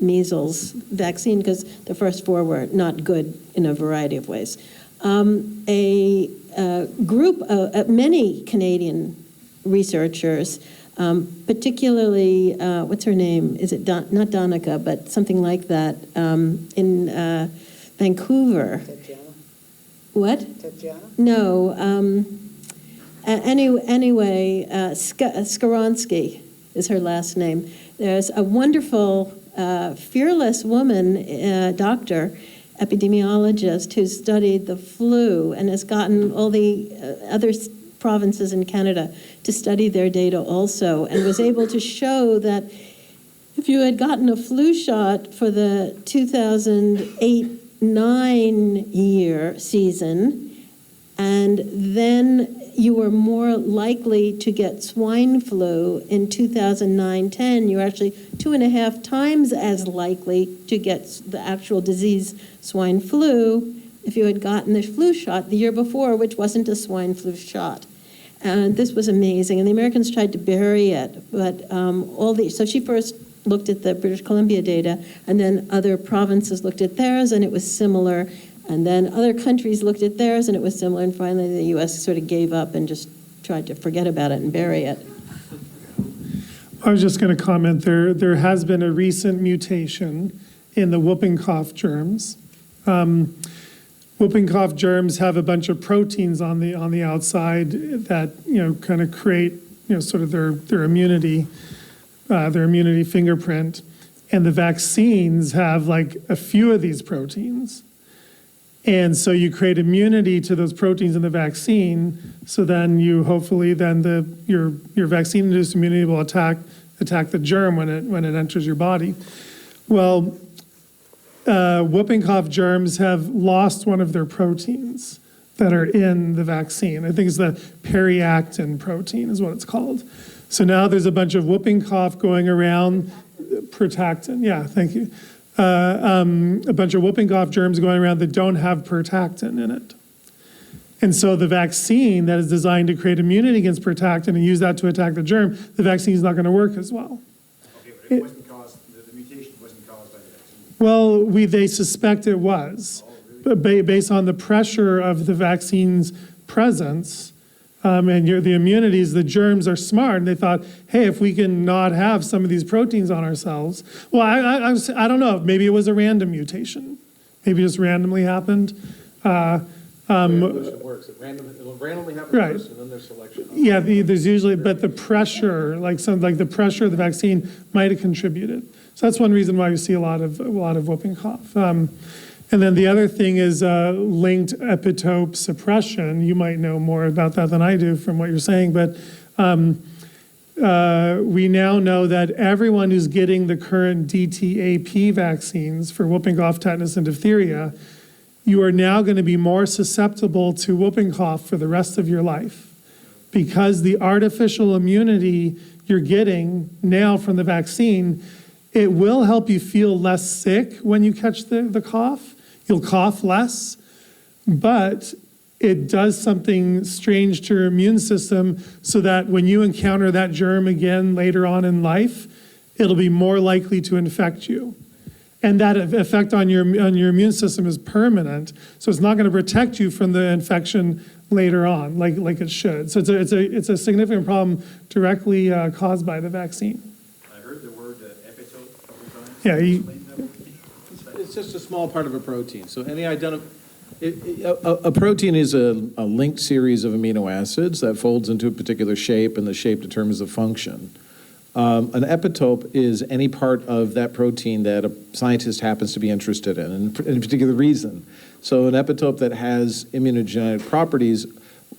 measles vaccine because the first four were not good in a variety of ways. A group of many Canadian researchers, particularly, what's her name? Is it not Donica, but something like that, in Vancouver. Tatiana? What? Tatiana? No. Anyway, Skoronsky is her last name. There's a wonderful, fearless woman, doctor, epidemiologist, who studied the flu and has gotten all the other provinces in Canada to study their data also, and was able to show that if you had gotten a flu shot for the 2008-9 year season, and then you were more likely to get swine flu in 2009-10, you're actually 2.5 times as likely to get the actual disease swine flu if you had gotten the flu shot the year before, which wasn't a swine flu shot. And this was amazing. And the Americans tried to bury it, but so she first looked at the British Columbia data, and then other provinces looked at theirs, and it was similar. And then other countries looked at theirs, and it was similar. And finally, the U.S. sort of gave up and just tried to forget about it and bury it. I was just going to comment, there has been a recent mutation in the whooping cough germs. Whooping cough germs have a bunch of proteins on the outside that, kind of create, sort of their immunity fingerprint. And the vaccines have like a few of these proteins. And so you create immunity to those proteins in the vaccine, so then you hopefully your vaccine-induced immunity will attack the germ when it enters your body. Well, whooping cough germs have lost one of their proteins that are in the vaccine. I think it's the periactin protein is what it's called. So now there's a bunch of whooping cough going around, protactin, yeah, thank you. A bunch of whooping cough germs going around that don't have protactin in it. And so the vaccine that is designed to create immunity against protactin and use that to attack the germ, the vaccine is not going to work as well. Okay, but it wasn't caused, the mutation wasn't caused by the vaccine? Well, they suspect it was, but based on the pressure of the vaccine's presence and the immunities, the germs are smart, and they thought, hey, if we can not have some of these proteins on ourselves, well, I don't know, maybe it was a random mutation, maybe it just randomly happened. Evolution works. It'll randomly happen Right. first, and then there's selection. Yeah, there's usually, but the pressure, like the pressure of the vaccine might have contributed. So that's one reason why you see a lot of whooping cough. And then the other thing is linked epitope suppression. You might know more about that than I do from what you're saying, but we now know that everyone who's getting the current DTaP vaccines for whooping cough, tetanus, and diphtheria, you are now going to be more susceptible to whooping cough for the rest of your life, because the artificial immunity you're getting now from the vaccine, it will help you feel less sick when you catch the cough. You'll cough less, but it does something strange to your immune system, so that when you encounter that germ again later on in life, it'll be more likely to infect you. And that effect on your immune system is permanent, so it's not going to protect you from the infection later on, like it should. So it's a significant problem directly caused by the vaccine. I heard the word epitope a couple times. Yeah, Explain that word. It's just a small part of a protein. So a protein is a linked series of amino acids that folds into a particular shape, and the shape determines the function. An epitope is any part of that protein that a scientist happens to be interested in a particular reason. So an epitope that has immunogenic properties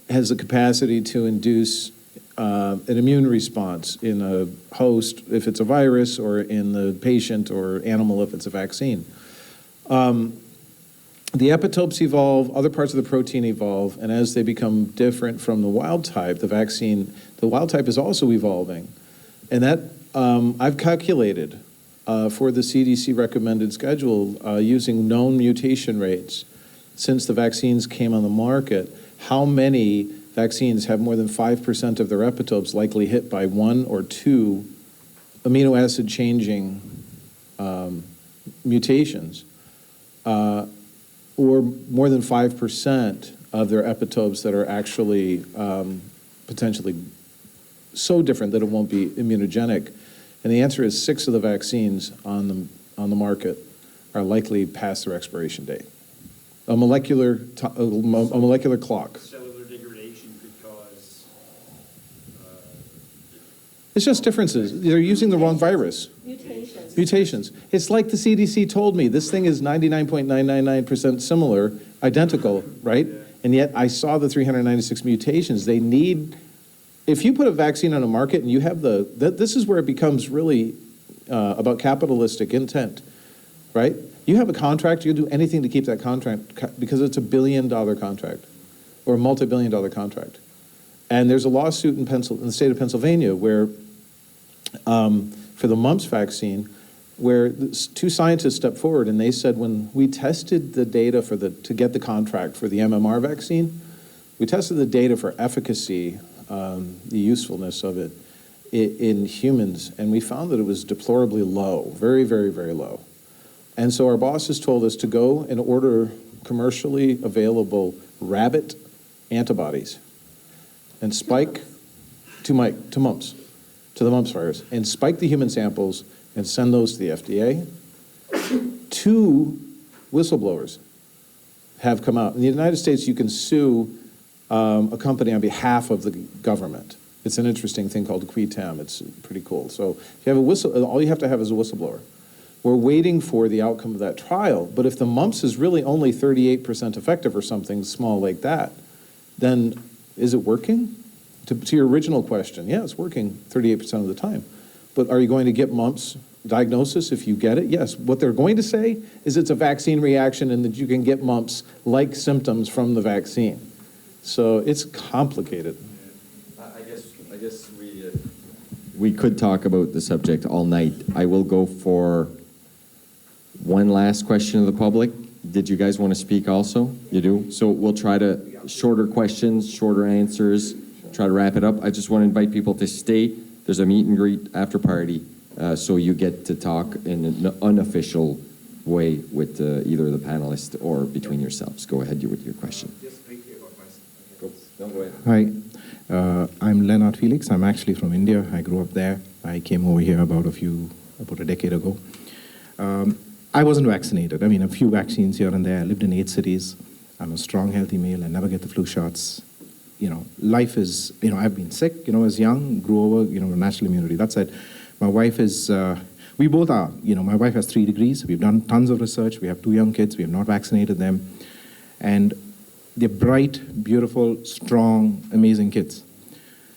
has the capacity to induce an immune response in a host if it's a virus, or in the patient or animal if it's a vaccine. The epitopes evolve, other parts of the protein evolve, and as they become different from the wild type, the wild type is also evolving. And that, I've calculated for the CDC recommended schedule using known mutation rates since the vaccines came on the market, how many vaccines have more than 5% of their epitopes likely hit by one or two amino acid changing mutations, or more than 5% of their epitopes that are actually potentially so different that it won't be immunogenic. And the answer is 6 of the vaccines on the market are likely past their expiration date. A molecular clock. Cellular degradation could cause. It's just differences. They're using the wrong virus. Mutations. It's like the CDC told me, this thing is 99.999% similar, identical, right? And yet I saw the 396 mutations. They need, if you put a vaccine on a market and you have this is where it becomes really about capitalistic intent, right? You have a contract, you'll do anything to keep that contract because it's $1 billion contract or a multi-billion dollar contract. And there's a lawsuit in the state of Pennsylvania where for the mumps vaccine, where two scientists stepped forward and they said, when we tested the data to get the contract for the MMR vaccine, we tested the data for efficacy, the usefulness of it in humans, and we found that it was deplorably low, very, very, very low. And so our bosses told us to go and order commercially available rabbit antibodies and spike to mumps, to the mumps virus, and spike the human samples and send those to the FDA. 2 whistleblowers have come out. In the United States, you can sue a company on behalf of the government. It's an interesting thing called qui tam. It's pretty cool. So if you have all you have to have is a whistleblower. We're waiting for the outcome of that trial, but if the mumps is really only 38% effective or something small like that, then is it working? To your original question, yeah, it's working 38% of the time. But are you going to get mumps diagnosis if you get it? Yes. What they're going to say is it's a vaccine reaction and that you can get mumps-like symptoms from the vaccine. So it's complicated. I guess we could talk about the subject all night. I will go for one last question of the public. Did you guys want to speak also? You do? So we'll try to, shorter questions, shorter answers, try to wrap it up. I just want to invite people to stay. There's a meet and greet after party, so you get to talk in an unofficial way with either the panelists or between yourselves. Go ahead with your question. Just briefly about myself. Go. No, go ahead. Hi, I'm Leonard Felix. I'm actually from India. I grew up there. I came over here about a decade ago. I wasn't vaccinated. I mean, a few vaccines here and there. I lived in 8 cities. I'm a strong, healthy male. I never get the flu shots. You know, life is, I've been sick, as young, grew over, natural immunity. That said, my wife is, we both are, my wife has 3 degrees. We've done tons of research. We have 2 young kids. We have not vaccinated them. And they're bright, beautiful, strong, amazing kids.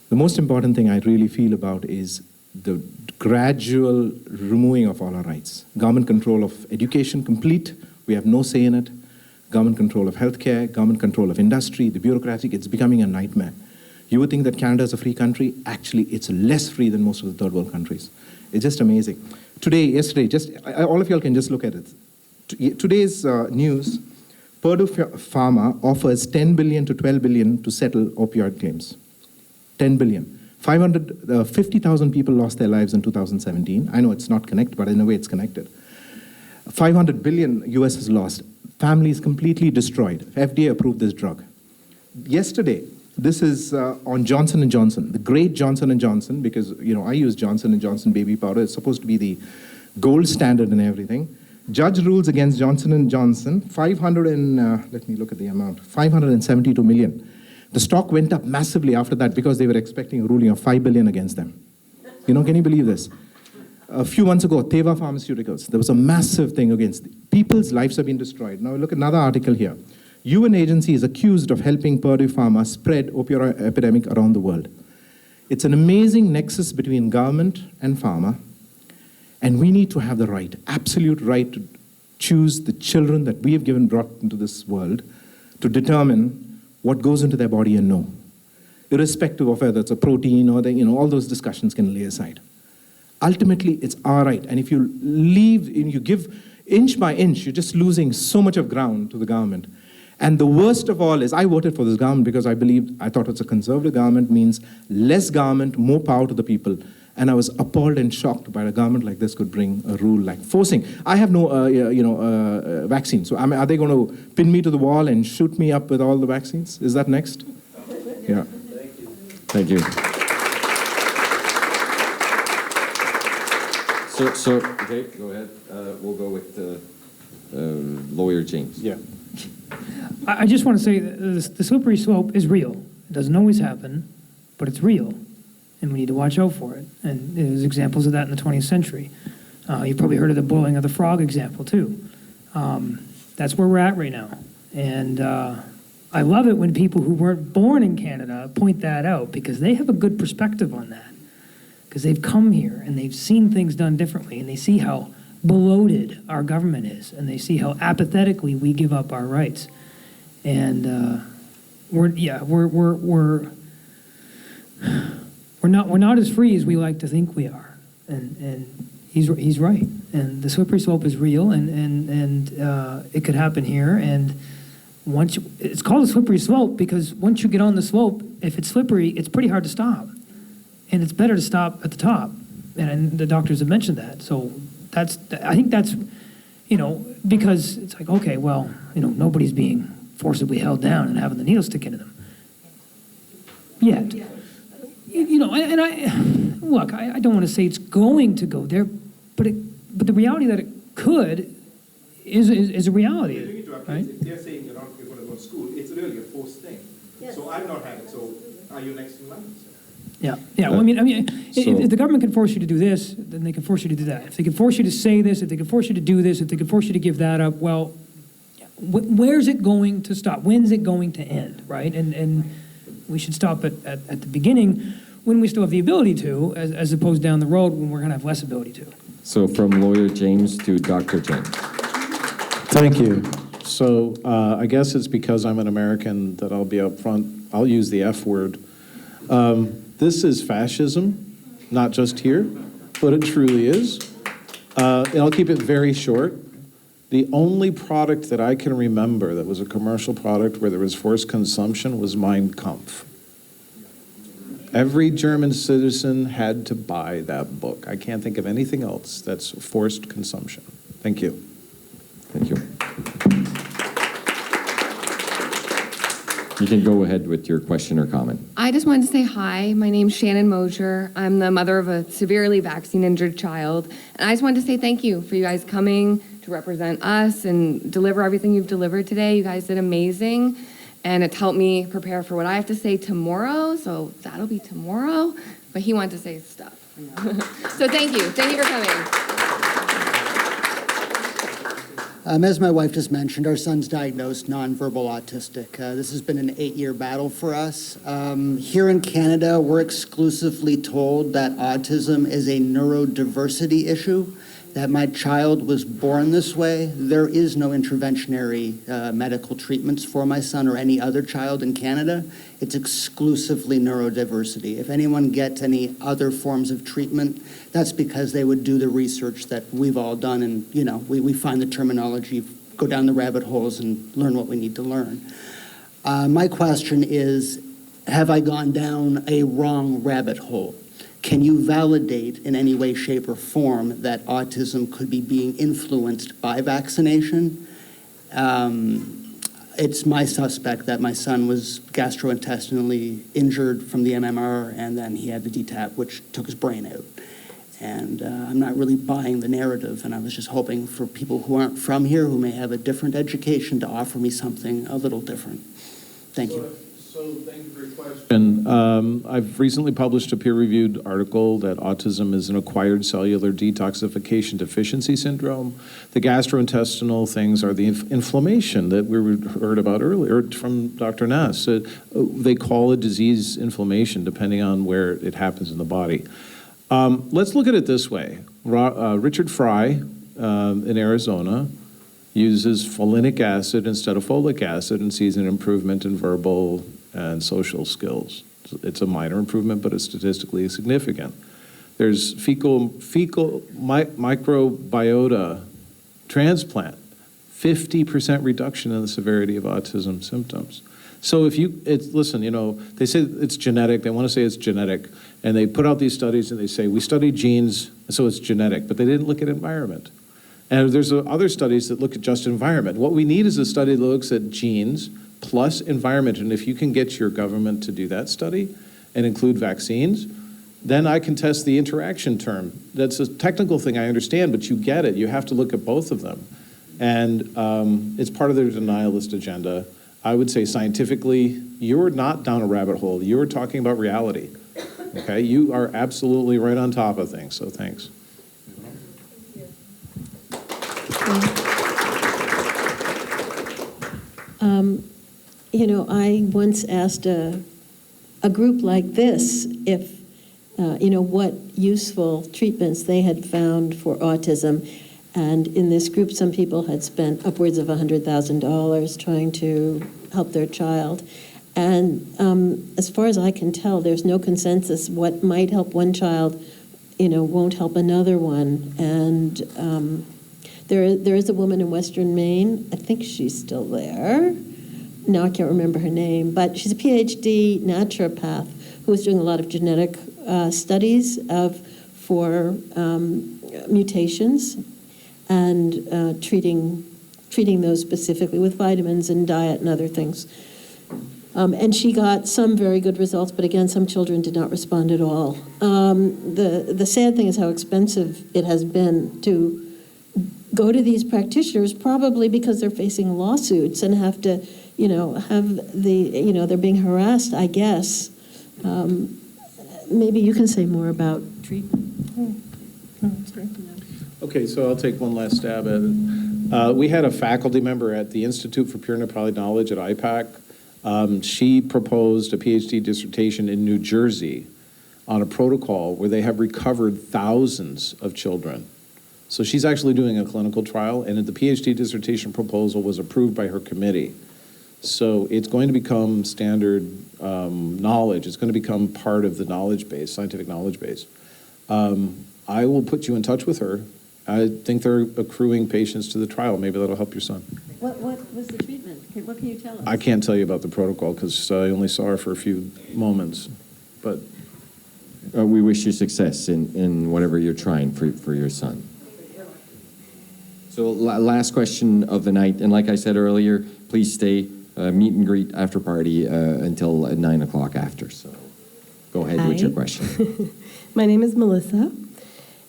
The most important thing I really feel about is the gradual removing of all our rights. Government control of education complete. We have no say in it. Government control of healthcare, government control of industry, the bureaucratic, it's becoming a nightmare. You would think that Canada is a free country. Actually, it's less free than most of the third world countries. It's just amazing. Yesterday, all of y'all can just look at it. Today's news, Purdue Pharma offers $10 billion to $12 billion to settle opioid claims. $10 billion. 50,000 people lost their lives in 2017. I know it's not connected, but in a way it's connected. 500 billion US has lost. Families completely destroyed. FDA approved this drug. Yesterday, this is on Johnson & Johnson, the great Johnson & Johnson, because I use Johnson & Johnson baby powder. It's supposed to be the gold standard in everything. Judge rules against Johnson & Johnson, let me look at the amount, 572 million. The stock went up massively after that because they were expecting a ruling of 5 billion against them. Can you believe this? A few months ago, Teva Pharmaceuticals, there was a massive thing against people's lives have been destroyed. Now look at another article here. UN agency is accused of helping Purdue Pharma spread opioid epidemic around the world. It's an amazing nexus between government and pharma, and we need to have the right, absolute right to choose the children that we have brought into this world to determine what goes into their body and know, irrespective of whether it's a protein or all those discussions can lay aside. Ultimately, it's our right. And if you you give inch by inch, you're just losing so much of ground to the government. And the worst of all is I voted for this government because I thought it's a conservative government means less government, more power to the people. And I was appalled and shocked by a government like this could bring a rule like forcing. I have no, vaccine. So are they going to pin me to the wall and shoot me up with all the vaccines? Is that next? Yeah. Thank you. So okay, go ahead. We'll go with lawyer James. Yeah. I just want to say that the slippery slope is real. It doesn't always happen, but it's real, and we need to watch out for it. And there's examples of that in the 20th century. You've probably heard of the boiling of the frog example, too. That's where we're at right now. And I love it when people who weren't born in Canada point that out, because they have a good perspective on that. Because they've come here, and they've seen things done differently, and they see how bloated our government is, and they see how apathetically we give up our rights. And we're not as free as we like to think we are. And he's right. And the slippery slope is real, and it could happen here. And it's called a slippery slope because once you get on the slope, if it's slippery, it's pretty hard to stop. And it's better to stop at the top. And the doctors have mentioned that. So I think that's, because it's like, okay, well, nobody's being forcibly held down and having the needle stick into them. Yet. Look, I don't want to say it's going to go there, but the reality that it could is a reality, right? If they're saying you're going to go to school, it's really a forced thing. So I've not had it, so are you next in line? Yeah. Well, if the government can force you to do this, then they can force you to do that. If they can force you to say this, if they can force you to do this, if they can force you to give that up, well, where's it going to stop? When's it going to end, right? And we should stop at the beginning when we still have the ability to, as opposed down the road when we're going to have less ability to. So from lawyer James to Dr. James. Thank you. So I guess it's because I'm an American that I'll be up front. I'll use the F word. This is fascism, not just here, but it truly is. And I'll keep it very short. The only product that I can remember that was a commercial product where there was forced consumption was Mein Kampf. Every German citizen had to buy that book. I can't think of anything else that's forced consumption. Thank you. Thank you. You can go ahead with your question or comment. I just wanted to say hi. My name's Shannon Mosier. I'm the mother of a severely vaccine-injured child. And I just wanted to say thank you for you guys coming to represent us and deliver everything you've delivered today. You guys did amazing. And it's helped me prepare for what I have to say tomorrow. So that'll be tomorrow. But he wanted to say stuff. So thank you. Thank you for coming. As my wife just mentioned, our son's diagnosed nonverbal autistic. This has been an 8-year battle for us. Here in Canada, we're exclusively told that autism is a neurodiversity issue, that my child was born this way. There is no interventionary medical treatments for my son or any other child in Canada. It's exclusively neurodiversity. If anyone gets any other forms of treatment, that's because they would do the research that we've all done, and we find the terminology, go down the rabbit holes and learn what we need to learn. My question is, have I gone down a wrong rabbit hole? Can you validate in any way, shape, or form that autism could be being influenced by vaccination? It's my suspect that my son was gastrointestinally injured from the MMR, and then he had the DTaP, which took his brain out. And I'm not really buying the narrative, and I was just hoping for people who aren't from here, who may have a different education, to offer me something a little different. Thank you. So thank you for your question. I've recently published a peer-reviewed article that autism is an acquired cellular detoxification deficiency syndrome. The gastrointestinal things are the inflammation that we heard about earlier from Dr. Ness. They call it disease inflammation depending on where it happens in the body. Let's look at it this way. Richard Fry in Arizona uses folinic acid instead of folic acid and sees an improvement in verbal and social skills. It's a minor improvement, but it's statistically significant. There's fecal microbiota transplant, 50% reduction in the severity of autism symptoms. So listen, they say it's genetic, they want to say it's genetic, and they put out these studies and they say, we studied genes, so it's genetic, but they didn't look at environment. And there's other studies that look at just environment. What we need is a study that looks at genes plus environment. And if you can get your government to do that study and include vaccines, then I can test the interaction term. That's a technical thing, I understand, but you get it. You have to look at both of them. And it's part of their denialist agenda. I would say scientifically, you're not down a rabbit hole. You're talking about reality. Okay? You are absolutely right on top of things, so thanks. I once asked a group like this if, what useful treatments they had found for autism. And in this group, some people had spent upwards of $100,000 trying to help their child. And as far as I can tell, there's no consensus what might help one child won't help another one. And there is a woman in Western Maine, I think she's still there. Now I can't remember her name, but she's a PhD naturopath who is doing a lot of genetic studies for mutations and treating those specifically with vitamins and diet and other things. And she got some very good results, but again, some children did not respond at all. The sad thing is how expensive it has been to go to these practitioners, probably because they're facing lawsuits and have to, they're being harassed, I guess. Maybe you can say more about treatment. Okay, so I'll take one last stab at it. We had a faculty member at the Institute for Pure Nepali Knowledge at IPAC. She proposed a PhD dissertation in New Jersey on a protocol where they have recovered thousands of children. So she's actually doing a clinical trial, and the PhD dissertation proposal was approved by her committee. So it's going to become standard knowledge. It's going to become part of the knowledge base, scientific knowledge base. I will put you in touch with her. I think they're accruing patients to the trial. Maybe that'll help your son. What was the treatment? What can you tell us? I can't tell you about the protocol because I only saw her for a few moments, but We wish you success in whatever you're trying for your son. So last question of the night, and like I said earlier, please stay, meet and greet after party until 9 o'clock after. So go ahead with your question. My name is Melissa,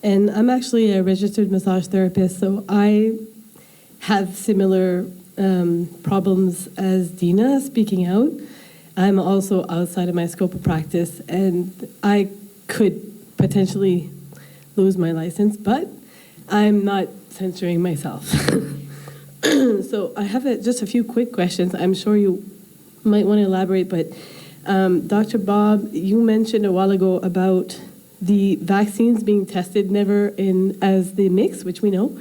and I'm actually a registered massage therapist, so I have similar problems as Dina speaking out. I'm also outside of my scope of practice, and I could potentially lose my license, but I'm not censoring myself. So I have just a few quick questions. I'm sure you might want to elaborate, but Dr. Bob, you mentioned a while ago about the vaccines being tested never as the mix, which we know,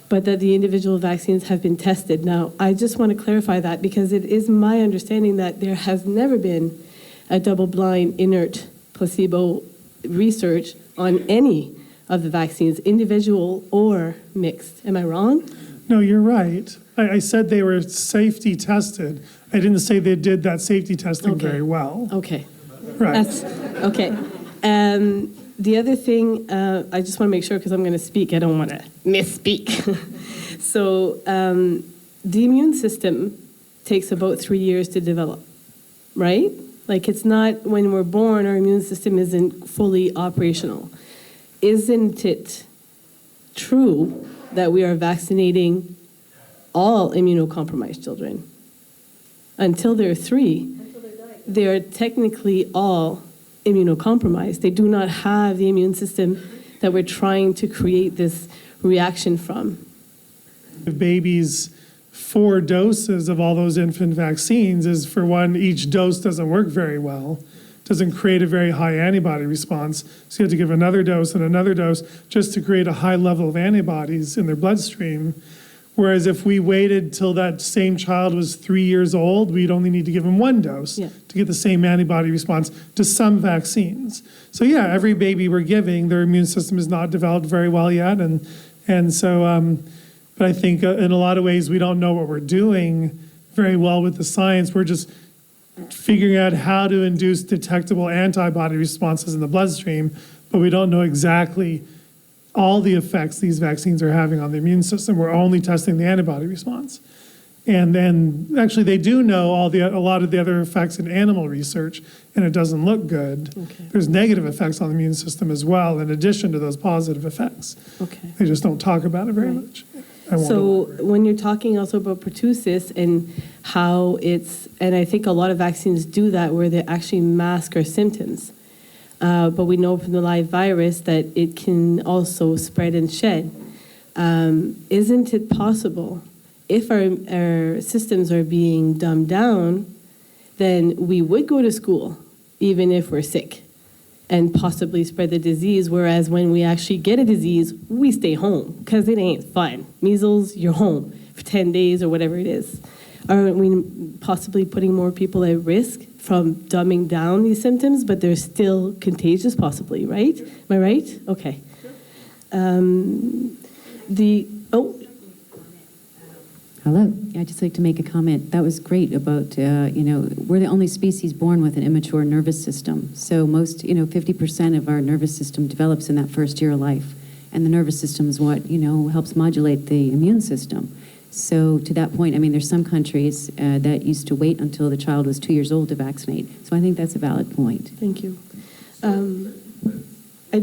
but that the individual vaccines have been tested. Now, I just want to clarify that because it is my understanding that there has never been a double-blind, inert, placebo research on any of the vaccines, individual or mixed. Am I wrong? No, you're right. I said they were safety tested. I didn't say they did that safety testing very well. Okay. Right. Okay. The other thing, I just want to make sure because I'm going to speak. I don't want to misspeak. So the immune system takes about 3 years to develop, right? Like it's not when we're born, our immune system isn't fully operational. Isn't it true that we are vaccinating all immunocompromised children? Until they're 3, they are technically all immunocompromised. They do not have the immune system that we're trying to create this reaction from. If babies 4 doses of all those infant vaccines is, for one, each dose doesn't work very well, doesn't create a very high antibody response. So you have to give another dose and another dose just to create a high level of antibodies in their bloodstream. Whereas if we waited till that same child was 3 years old, we'd only need to give them 1 dose to get the same antibody response to some vaccines. So yeah, every baby we're giving, their immune system is not developed very well yet. And so, but I think in a lot of ways, we don't know what we're doing very well with the science. We're just figuring out how to induce detectable antibody responses in the bloodstream, but we don't know exactly all the effects these vaccines are having on the immune system. We're only testing the antibody response. And then actually they do know a lot of the other effects in animal research, and it doesn't look good. Okay. There's negative effects on the immune system as well, in addition to those positive effects. Okay. They just don't talk about it very much. So when you're talking also about pertussis and how and I think a lot of vaccines do that where they actually mask our symptoms. But we know from the live virus that it can also spread and shed. Isn't it possible, if our systems are being dumbed down, then we would go to school, even if we're sick, and possibly spread the disease, whereas when we actually get a disease, we stay home, because it ain't fun. Measles, you're home for 10 days or whatever it is. Aren't we possibly putting more people at risk from dumbing down these symptoms, but they're still contagious, possibly, right? Am I right? Okay. Hello. I'd just like to make a comment. That was great about, we're the only species born with an immature nervous system. So most, 50% of our nervous system develops in that first year of life. And the nervous system is what, helps modulate the immune system. So to that point, there's some countries that used to wait until the child was 2 years old to vaccinate. So I think that's a valid point. Thank you. I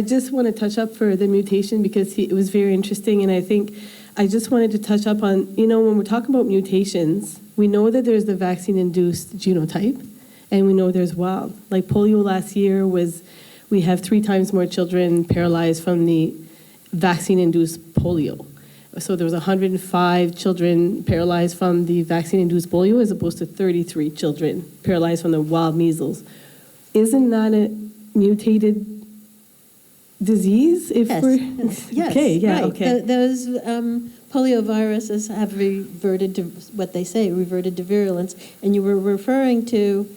just want to touch up for the mutation because it was very interesting, and I think I just wanted to touch up on, when we're talking about mutations, we know that there's the vaccine-induced genotype, and we know there's wild. Like polio last year we have 3 times more children paralyzed from the vaccine-induced polio. So there was 105 children paralyzed from the vaccine-induced polio as opposed to 33 children paralyzed from the wild measles. Isn't that a mutated disease? Yes. Okay, yeah, right. okay. Those polioviruses have reverted to what they say, reverted to virulence. And you were referring to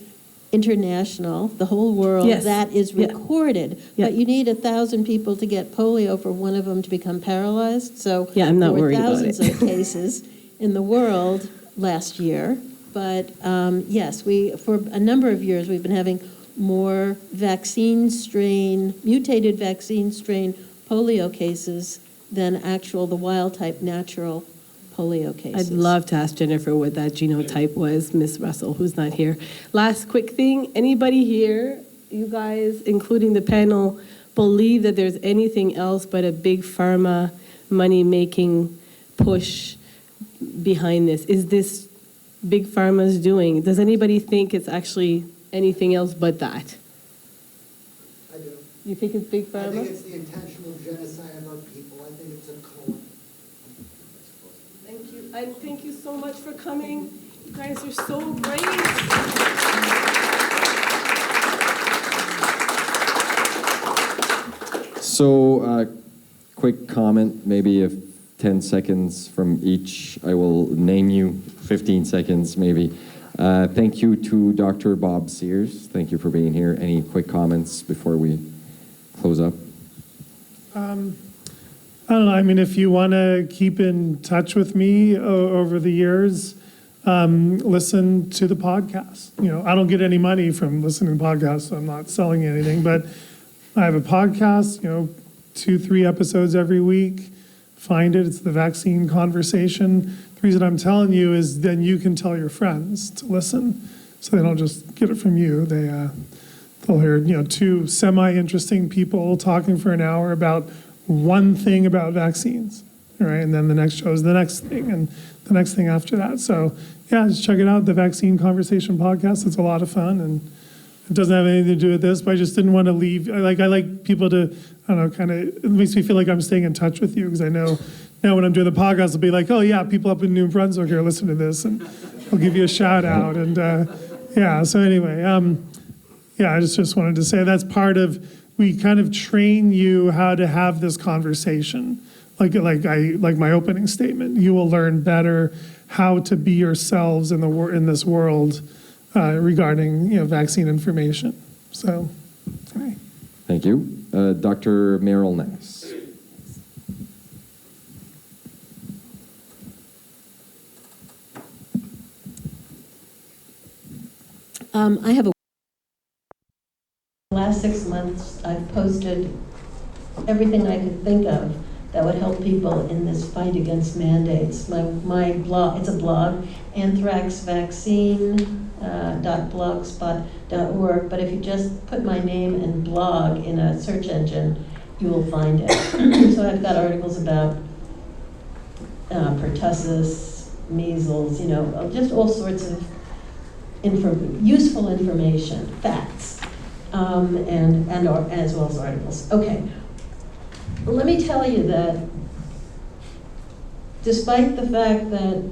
international, the whole world, Yes. that is Yeah. recorded. Yeah. But you need 1,000 people to get polio for one of them to become paralyzed. So Yeah, I'm not there were worried about thousands it. of cases in the world last year. But yes, for a number of years, we've been having more mutated vaccine strain polio cases than the wild type natural polio cases. I'd love to ask Jennifer what that genotype was, Miss Russell, who's not here. Last quick thing, anybody here, you guys, including the panel, believe that there's anything else but a big pharma money-making push behind this? Is this big pharma's doing? Does anybody think it's actually anything else but that? I do. You think it's big pharma? I think it's the intentional genocide of our people. I think it's a cult. Thank you. And thank you so much for coming. You guys are so great. So, quick comment, maybe if 10 seconds from each, I will name you, 15 seconds maybe. Thank you to Dr. Bob Sears. Thank you for being here. Any quick comments before we close up? I don't know. If you want to keep in touch with me over the years, listen to the podcast. I don't get any money from listening to podcasts, so I'm not selling anything, but I have a podcast, 2-3 episodes every week. Find it. It's the Vaccine Conversation. The reason I'm telling you is then you can tell your friends to listen, so they don't just get it from you. They'll hear, 2 semi-interesting people talking for an hour about one thing about vaccines, right? And then the next show is the next thing, and the next thing after that. So, yeah, just check it out, the Vaccine Conversation podcast. It's a lot of fun, and it doesn't have anything to do with this, but I just didn't want to leave. I like people to, it makes me feel like I'm staying in touch with you, because I know now when I'm doing the podcast, I'll be like, oh yeah, people up in New Brunswick are listening to this, and I'll give you a shout out. And so anyway, I just wanted to say that's part of, we kind of train you how to have this conversation. Like my opening statement, you will learn better how to be yourselves in this world regarding vaccine information. So, anyway. Thank you. Dr. Merrill Ness. I have the last 6 months, I've posted everything I could think of that would help people in this fight against mandates. My blog, it's a blog, anthraxvaccine.blogspot.org, but if you just put my name and blog in a search engine, you will find it. So I've got articles about pertussis, measles, just all sorts of useful information, facts, and as well as articles. Okay. Let me tell you that despite the fact that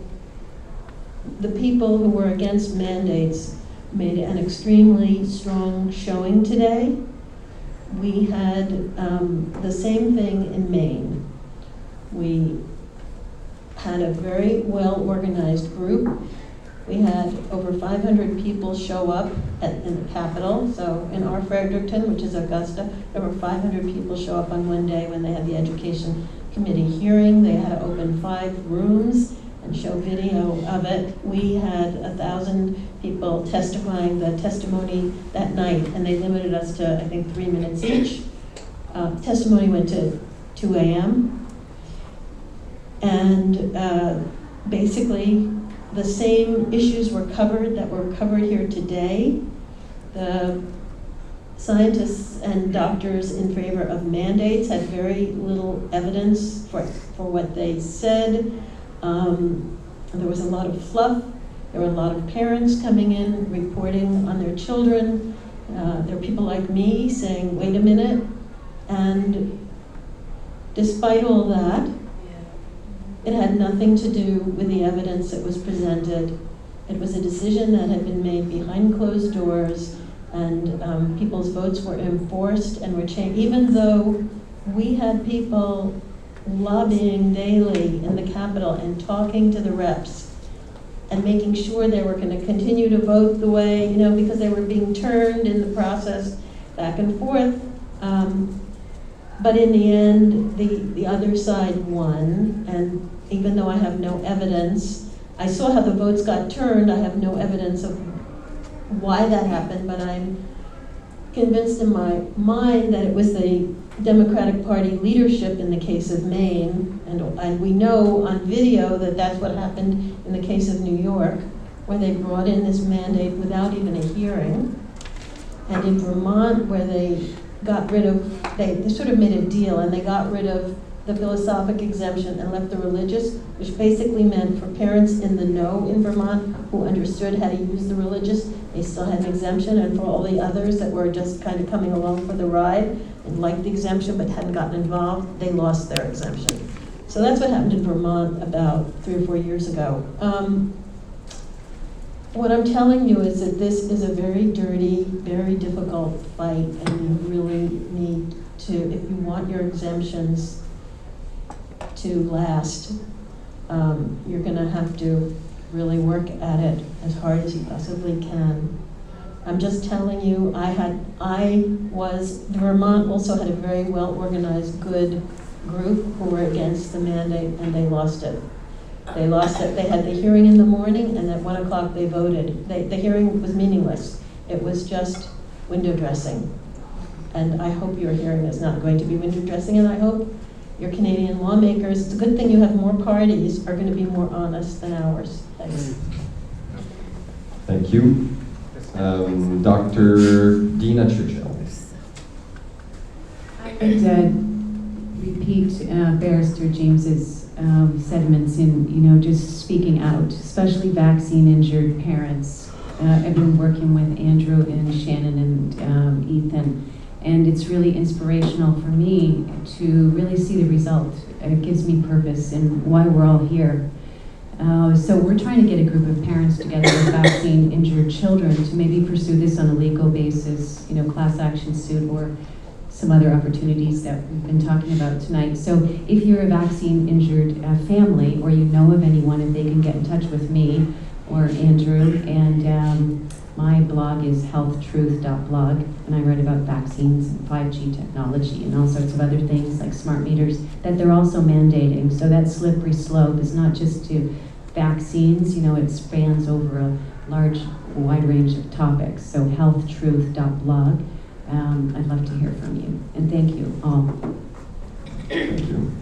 the people who were against mandates made an extremely strong showing today, we had the same thing in Maine. We had a very well-organized group We had over 500 people show up in the Capitol. So in our Fredericton, which is Augusta, over 500 people show up on one day when they had the Education Committee hearing. They had to open 5 rooms and show video of it. We had 1,000 people testifying the testimony that night, and they limited us to, I think, 3 minutes each. Testimony went to 2 a.m. And basically, the same issues were covered that were covered here today. The scientists and doctors in favor of mandates had very little evidence for what they said. There was a lot of fluff. There were a lot of parents coming in, reporting on their children. There were people like me saying, wait a minute. And despite all that, it had nothing to do with the evidence that was presented. It was a decision that had been made behind closed doors, and people's votes were enforced and were changed. Even though we had people lobbying daily in the Capitol and talking to the reps and making sure they were going to continue to vote the way, because they were being turned in the process back and forth. But in the end, the other side won, and even though I have no evidence, I saw how the votes got turned. I have no evidence of why that happened, but I'm convinced in my mind that it was the Democratic Party leadership in the case of Maine, and we know on video that that's what happened in the case of New York, where they brought in this mandate without even a hearing, and in Vermont, where they got rid of, they sort of made a deal, and they got rid of the philosophic exemption and left the religious, which basically meant for parents in the know in Vermont who understood how to use the religious, they still had an exemption, and for all the others that were just kind of coming along for the ride and liked the exemption but hadn't gotten involved, they lost their exemption. So that's what happened in Vermont about 3 or 4 years ago. What I'm telling you is that this is a very dirty, very difficult fight, and you really need to, if you want your exemptions to last, you're going to have to really work at it as hard as you possibly can. I'm just telling you, Vermont also had a very well-organized, good group who were against the mandate, and they lost it. They lost it. They had the hearing in the morning, and at 1 o'clock they voted. The hearing was meaningless. It was just window dressing. And I hope your hearing is not going to be window dressing, and I hope your Canadian lawmakers, it's a good thing you have more parties, are going to be more honest than ours. Thanks. Thank you. Dr. Dina Churchill. I would repeat Barrister James's sentiments in, just speaking out, especially vaccine-injured parents. I've been working with Andrew and Shannon and Ethan, and it's really inspirational for me to really see the result. It gives me purpose and why we're all here. So we're trying to get a group of parents together with vaccine-injured children to maybe pursue this on a legal basis, class action suit or some other opportunities that we've been talking about tonight. So if you're a vaccine-injured family, or you know of anyone, if they can get in touch with me or Andrew, and my blog is healthtruth.blog, and I write about vaccines and 5G technology and all sorts of other things like smart meters that they're also mandating. So that slippery slope is not just to vaccines, it spans over a wide range of topics. So healthtruth.blog. I'd love to hear from you, and thank you all. Thank you.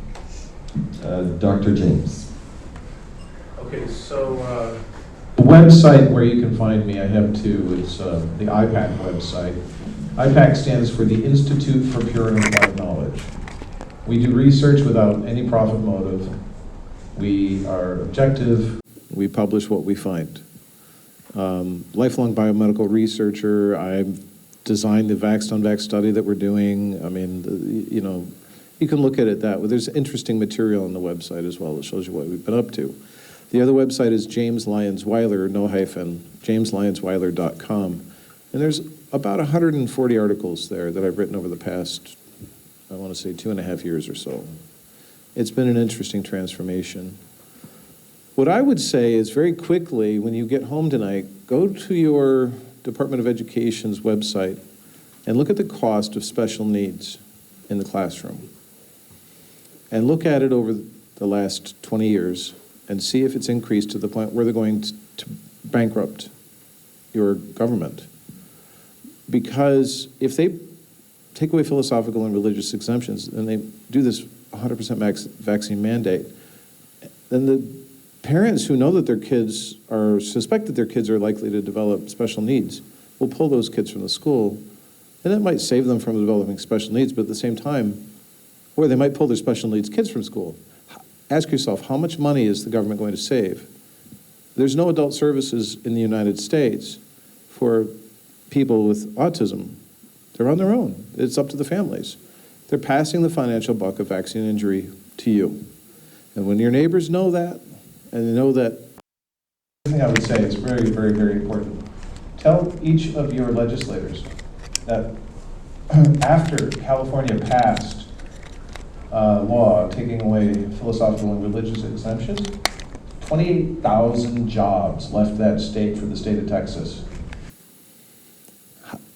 Dr. James. Okay, so the website where you can find me, I have two. It's the IPAC website. IPAC stands for the Institute for Pure and Applied Knowledge. We do research without any profit motive. We are objective. We publish what we find. Lifelong biomedical researcher. I've designed the vax-on-vax study that we're doing. I mean, you can look at it that way. There's interesting material on the website as well that shows you what we've been up to. The other website is James Lyons Weiler, no hyphen, jameslyonsweiler.com. And there's about 140 articles there that I've written over the past, I want to say 2.5 years or so. It's been an interesting transformation. What I would say is very quickly, when you get home tonight, go to your Department of Education's website and look at the cost of special needs in the classroom. And look at it over the last 20 years and see if it's increased to the point where they're going to bankrupt your government. Because if they take away philosophical and religious exemptions and they do this 100% vaccine mandate, then the parents who know that their kids are, suspect that their kids are likely to develop special needs will pull those kids from the school, and that might save them from developing special needs, but at the same time, or they might pull their special needs kids from school. Ask yourself, how much money is the government going to save? There's no adult services in the United States for people with autism. They're on their own. It's up to the families. They're passing the financial buck of vaccine injury to you. And when your neighbors know that, and they know that, the thing I would say is very, very, very important. Tell each of your legislators that after California passed law taking away philosophical and religious exemptions, 28,000 jobs left that state for the state of Texas.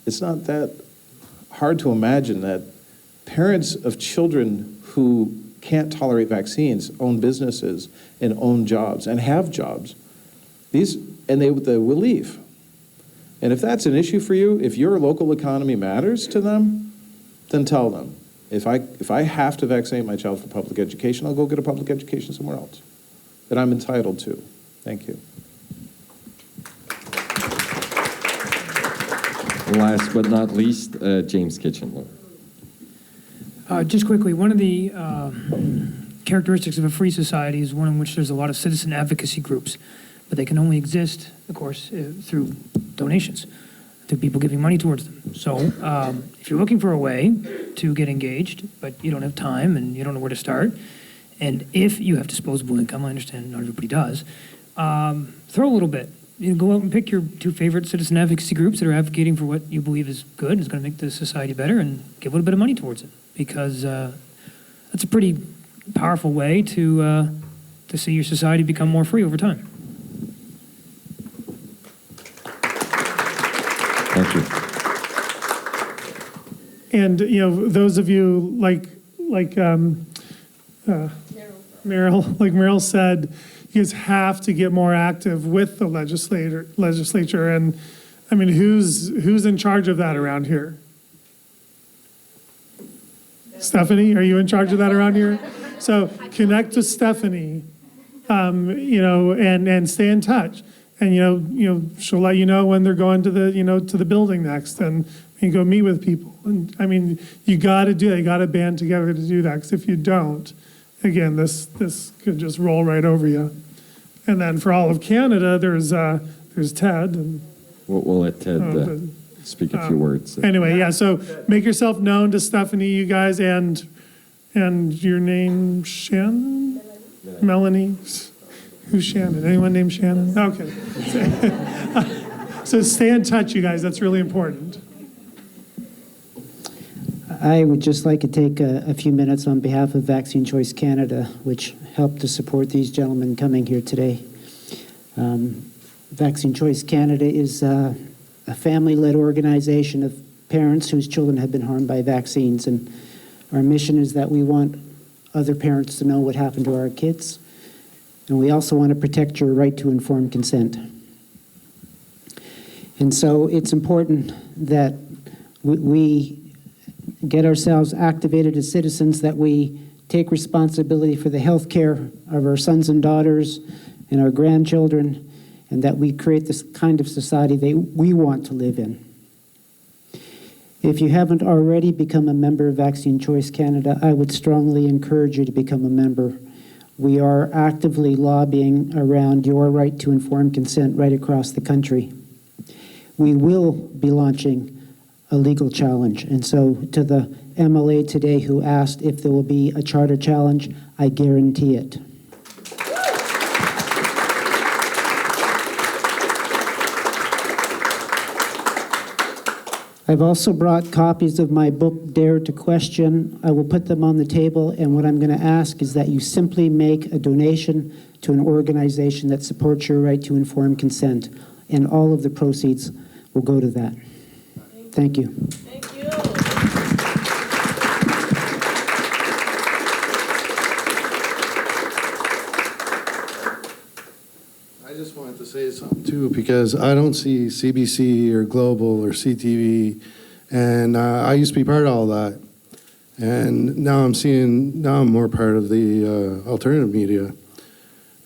It's not that hard to imagine that parents of children who can't tolerate vaccines own businesses and own jobs and have jobs. They will leave. And if that's an issue for you, if your local economy matters to them, then tell them. If I have to vaccinate my child for public education, I'll go get a public education somewhere else that I'm entitled to. Thank you. Last but not least, James Kitchen. Just quickly, one of the characteristics of a free society is one in which there's a lot of citizen advocacy groups, but they can only exist, of course, through donations, through people giving money towards them. So if you're looking for a way to get engaged, but you don't have time and you don't know where to start, and if you have disposable income, I understand not everybody does, throw a little bit. Go out and pick your 2 favorite citizen advocacy groups that are advocating for what you believe is good and is going to make the society better, and give a little bit of money towards it, because that's a pretty powerful way to see your society become more free over time. Thank you. And, those of you like Meryl said, you guys have to get more active with the legislature. And I mean, who's in charge of that around here? Stephanie, are you in charge of that around here? So connect to Stephanie, and stay in touch. And she'll let you know when they're going to the building next, and go meet with people. And I mean, you got to band together to do that. Because if you don't, again, this could just roll right over you. And then for all of Canada, there's Ted. And We'll let Ted speak a few words. Anyway, yeah. So make yourself known to Stephanie, you guys, and your name, Shannon, Melanie. Who's Shannon? Anyone named Shannon? Okay. So stay in touch, you guys. That's really important. I would just like to take a few minutes on behalf of Vaccine Choice Canada, which helped to support these gentlemen coming here today. Vaccine Choice Canada is a family-led organization of parents whose children have been harmed by vaccines. And our mission is that we want other parents to know what happened to our kids. And we also want to protect your right to informed consent. And so it's important that we get ourselves activated as citizens, that we take responsibility for the health care of our sons and daughters and our grandchildren, and that we create this kind of society that we want to live in. If you haven't already become a member of Vaccine Choice Canada, I would strongly encourage you to become a member. We are actively lobbying around your right to informed consent right across the country. We will be launching a legal challenge. And so to the MLA today who asked if there will be a charter challenge, I guarantee it. I've also brought copies of my book, Dare to Question. I will put them on the table, and what I'm going to ask is that you simply make a donation to an organization that supports your right to informed consent. And all of the proceeds will go to that. Thank you. I just wanted to say something too, because I don't see CBC or Global or CTV, and I used to be part of all that. And now I'm more part of the alternative media.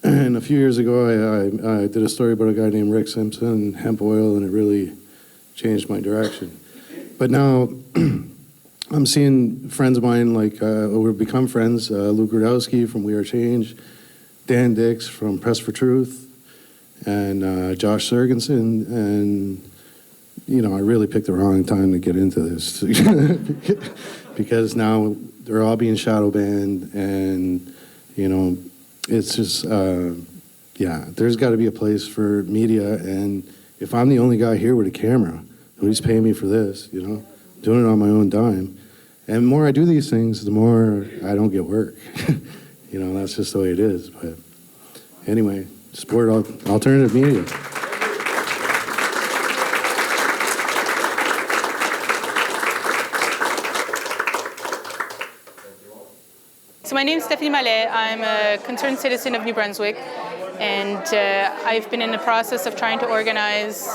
And a few years ago, I did a story about a guy named Rick Simpson and hemp oil, and it really changed my direction. But now I'm seeing friends of mine, like we've become friends, Lou Grudowski from We Are Change, Dan Dix from Press for Truth, and Josh Sergensen. And, you know, I really picked the wrong time to get into this because now they're all being shadow banned, and, you know, it's just, yeah, there's got to be a place for media. And if I'm the only guy here with a camera, nobody's paying me for this, you know, doing it on my own dime. And the more I do these things, the more I don't get work. You know, that's just the way it is. But anyway, support alternative media. So my name is Stephanie Mallet. I'm a concerned citizen of New Brunswick, and I've been in the process of trying to organize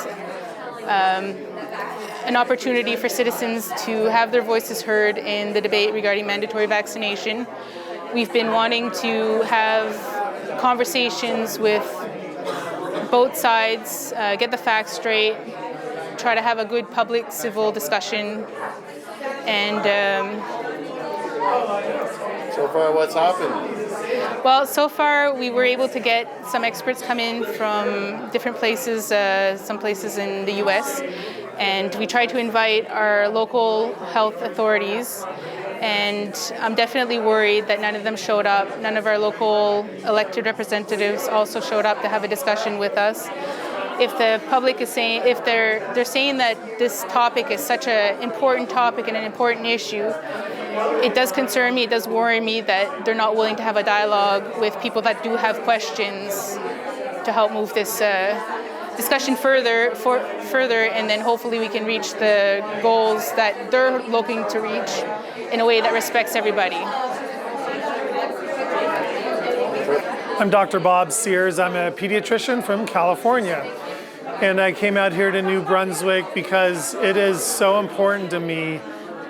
an opportunity for citizens to have their voices heard in the debate regarding mandatory vaccination. We've been wanting to have conversations with both sides, get the facts straight, try to have a good public civil discussion, and So far, what's happened? well, so far we were able to get some experts come in from different places, some places in the US, and we tried to invite our local health authorities, and I'm definitely worried that none of them showed up. None of our local elected representatives also showed up to have a discussion with us. If the public is saying, if they're saying that this topic is such an important topic and an important issue, it does concern me, it does worry me that they're not willing to have a dialogue with people that do have questions to help move this discussion further, and then hopefully we can reach the goals that they're looking to reach in a way that respects everybody. I'm Dr. Bob Sears. I'm a pediatrician from California. And I came out here to New Brunswick because it is so important to me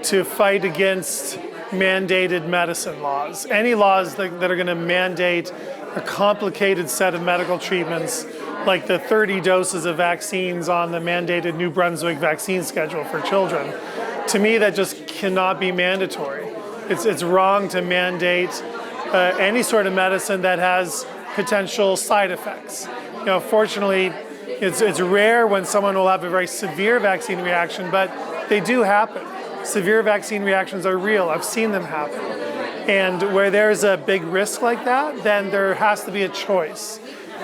to fight against mandated medicine laws. Any laws that are going to mandate a complicated set of medical treatments, like the 30 doses of vaccines on the mandated New Brunswick vaccine schedule for children. To me, that just cannot be mandatory. It's wrong to mandate any sort of medicine that has potential side effects. You know, fortunately, it's rare when someone will have a very severe vaccine reaction, but they do happen. Severe vaccine reactions are real. I've seen them happen. And where there's a big risk like that, then there has to be a choice.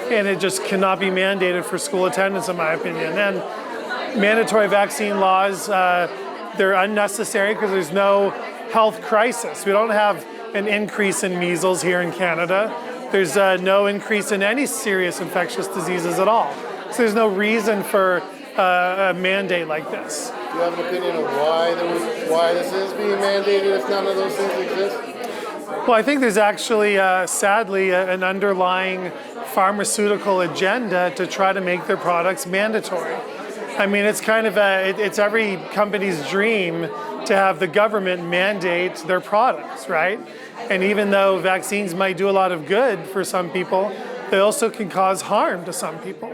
And it just cannot be mandated for school attendance, in my opinion. And mandatory vaccine laws, they're unnecessary because there's no health crisis. We don't have an increase in measles here in Canada. There's no increase in any serious infectious diseases at all. So there's no reason for a mandate like this. Do you have an opinion of why this is being mandated if none of those things exist? Well, I think there's actually, sadly, an underlying pharmaceutical agenda to try to make their products mandatory. I mean, it's kind of it's every company's dream to have the government mandate their products, right? And even though vaccines might do a lot of good for some people, they also can cause harm to some people.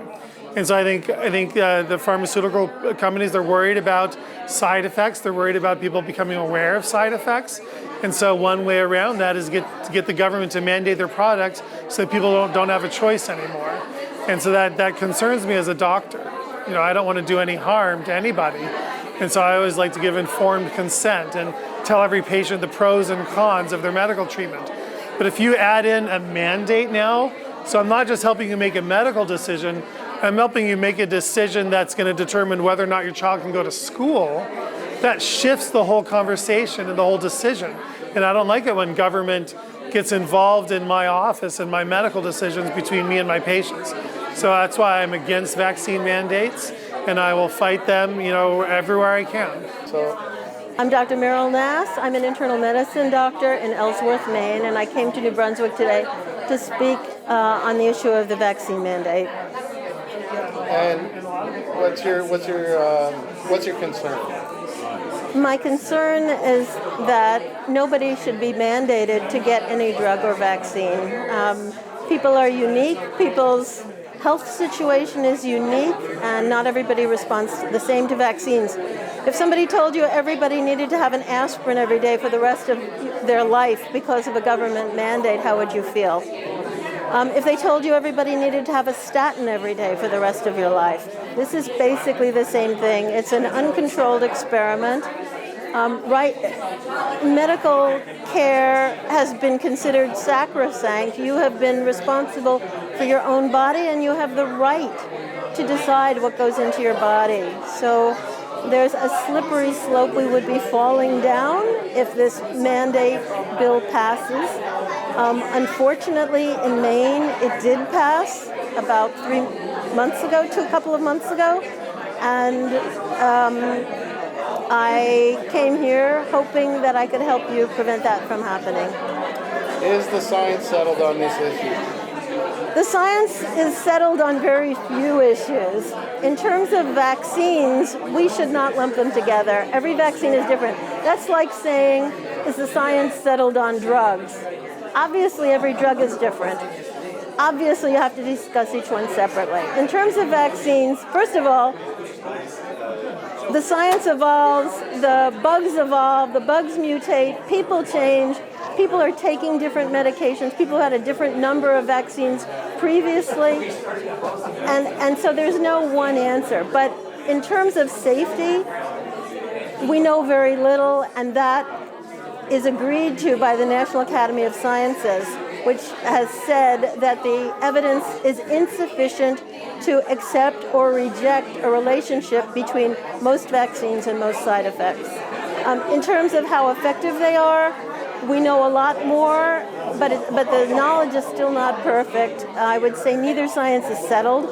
And so I think the pharmaceutical companies, they're worried about side effects. They're worried about people becoming aware of side effects. And so one way around that is to get the government to mandate their products so that people don't have a choice anymore. And so that concerns me as a doctor. You know, I don't want to do any harm to anybody. And so I always like to give informed consent and tell every patient the pros and cons of their medical treatment. But if you add in a mandate now, so I'm not just helping you make a medical decision, I'm helping you make a decision that's going to determine whether or not your child can go to school, that shifts the whole conversation and the whole decision. And I don't like it when government gets involved in my office and my medical decisions between me and my patients. So that's why I'm against vaccine mandates, and I will fight them, everywhere I can. I'm Dr. Meryl Nass. I'm an internal medicine doctor in Ellsworth, Maine, and I came to New Brunswick today to speak on the issue of the vaccine mandate. And what's your concern? My concern is that nobody should be mandated to get any drug or vaccine. People are unique. People's health situation is unique, and not everybody responds the same to vaccines. If somebody told you everybody needed to have an aspirin every day for the rest of their life because of a government mandate, how would you feel? If they told you everybody needed to have a statin every day for the rest of your life, this is basically the same thing. It's an uncontrolled experiment. Medical care has been considered sacrosanct. You have been responsible for your own body, and you have the right to decide what goes into your body. So there's a slippery slope we would be falling down if this mandate bill passes. Unfortunately, in Maine, it did pass about a couple of months ago, and I came here hoping that I could help you prevent that from happening. Is the science settled on this issue? The science is settled on very few issues. In terms of vaccines, we should not lump them together. Every vaccine is different. That's like saying, is the science settled on drugs? Obviously, every drug is different. Obviously, you have to discuss each one separately. In terms of vaccines, first of all, the science evolves, the bugs evolve, the bugs mutate, people change, people are taking different medications, people had a different number of vaccines previously, and so there's no one answer. But in terms of safety, we know very little, and that is agreed to by the National Academy of Sciences, which has said that the evidence is insufficient to accept or reject a relationship between most vaccines and most side effects. In terms of how effective they are, we know a lot more, but the knowledge is still not perfect. I would say neither science is settled.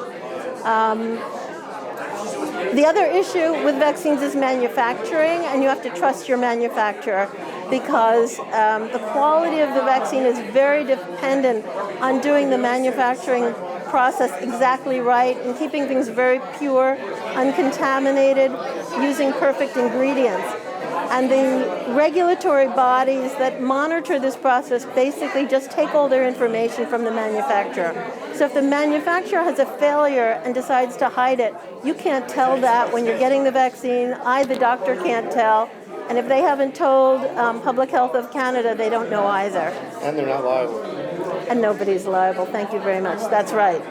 The other issue with vaccines is manufacturing, and you have to trust your manufacturer, because the quality of the vaccine is very dependent on doing the manufacturing process exactly right and keeping things very pure, uncontaminated, using perfect ingredients. And the regulatory bodies that monitor this process basically just take all their information from the manufacturer. So if the manufacturer has a failure and decides to hide it, you can't tell that when you're getting the vaccine. I, the doctor, can't tell. And if they haven't told Public Health of Canada, they don't know either. And they're not liable. And nobody's liable. Thank you very much. That's right.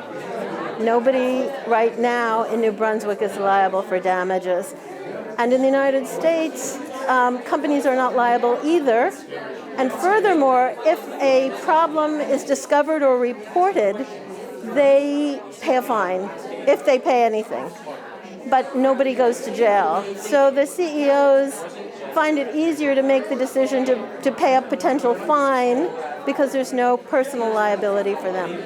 Nobody right now in New Brunswick is liable for damages. And in the United States, companies are not liable either. And furthermore, if a problem is discovered or reported, they pay a fine, if they pay anything. But nobody goes to jail. So the CEOs find it easier to make the decision to pay a potential fine because there's no personal liability for them.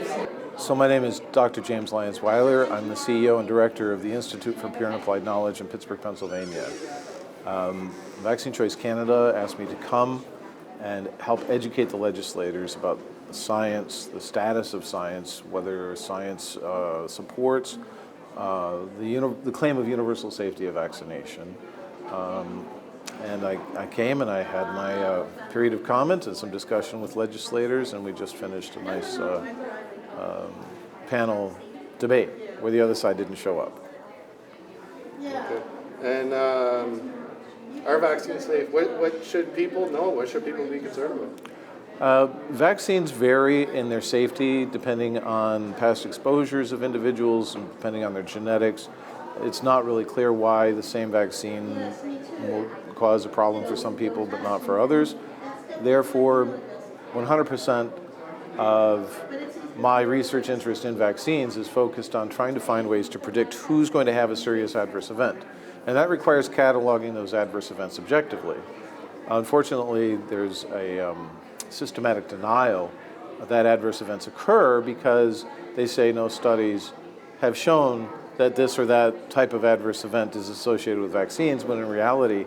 So my name is Dr. James Lyons-Weiler. I'm the CEO and Director of the Institute for Pure and Applied Knowledge in Pittsburgh, Pennsylvania. Vaccine Choice Canada asked me to come and help educate the legislators about the science, the status of science, whether science supports the claim of universal safety of vaccination. And I came and I had my period of comment and some discussion with legislators, and we just finished a nice panel debate where the other side didn't show up. Okay. And are vaccines safe? What should people know? What should people be concerned about? Vaccines vary in their safety depending on past exposures of individuals and depending on their genetics. It's not really clear why the same vaccine will cause a problem for some people but not for others. Therefore, 100% of my research interest in vaccines is focused on trying to find ways to predict who's going to have a serious adverse event. And that requires cataloging those adverse events objectively. Unfortunately, there's a systematic denial that adverse events occur because they say no studies have shown that this or that type of adverse event is associated with vaccines, when in reality,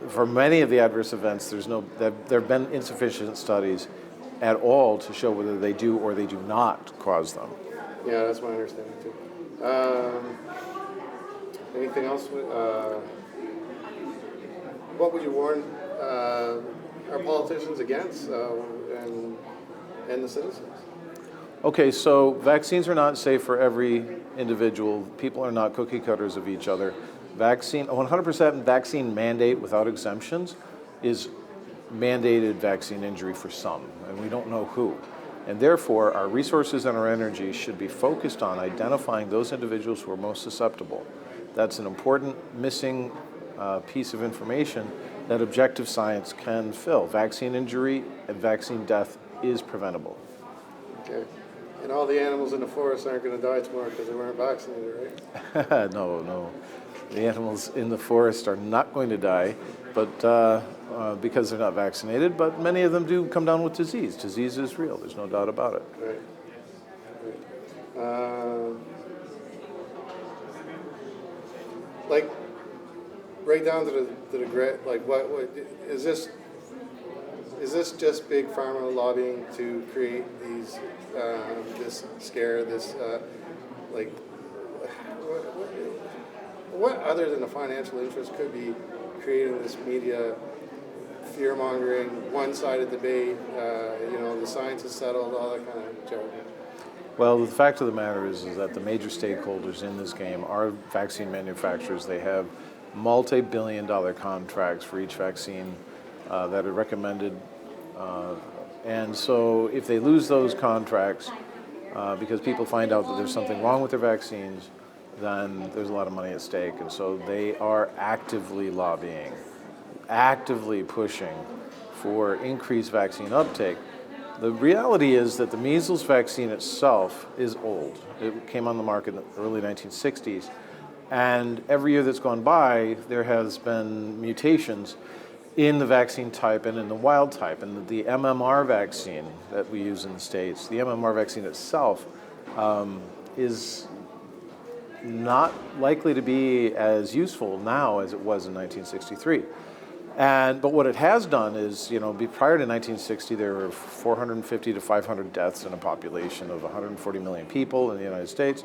for many of the adverse events, there have been insufficient studies at all to show whether they do or they do not cause them. Yeah, that's my understanding too. Anything else? What would you warn our politicians against and the citizens? Okay, so vaccines are not safe for every individual. People are not cookie cutters of each other. 100% vaccine mandate without exemptions is mandated vaccine injury for some, and we don't know who. And therefore, our resources and our energy should be focused on identifying those individuals who are most susceptible. That's an important missing piece of information that objective science can fill. Vaccine injury and vaccine death is preventable. Okay. And all the animals in the forest aren't going to die tomorrow because they weren't vaccinated, right? No. The animals in the forest are not going to die, but because they're not vaccinated, but many of them do come down with disease. Disease is real, there's no doubt about it. Right. Like, right down to the grit, like what is this just big pharma lobbying to create these, this scare, this, like, what other than the financial interest could be creating this media fear-mongering, one-sided debate, the science is settled, all that kind of jargon? Well, the fact of the matter is that the major stakeholders in this game are vaccine manufacturers. They have multi-billion-dollar contracts for each vaccine that are recommended. And so if they lose those contracts because people find out that there's something wrong with their vaccines, then there's a lot of money at stake. And so they are actively lobbying, actively pushing for increased vaccine uptake. The reality is that the measles vaccine itself is old. It came on the market in the early 1960s. And every year that's gone by, there has been mutations in the vaccine type and in the wild type. And the MMR vaccine that we use in the States, the MMR vaccine itself is not likely to be as useful now as it was in 1963. But what it has done is, prior to 1960, there were 450 to 500 deaths in a population of 140 million people in the United States.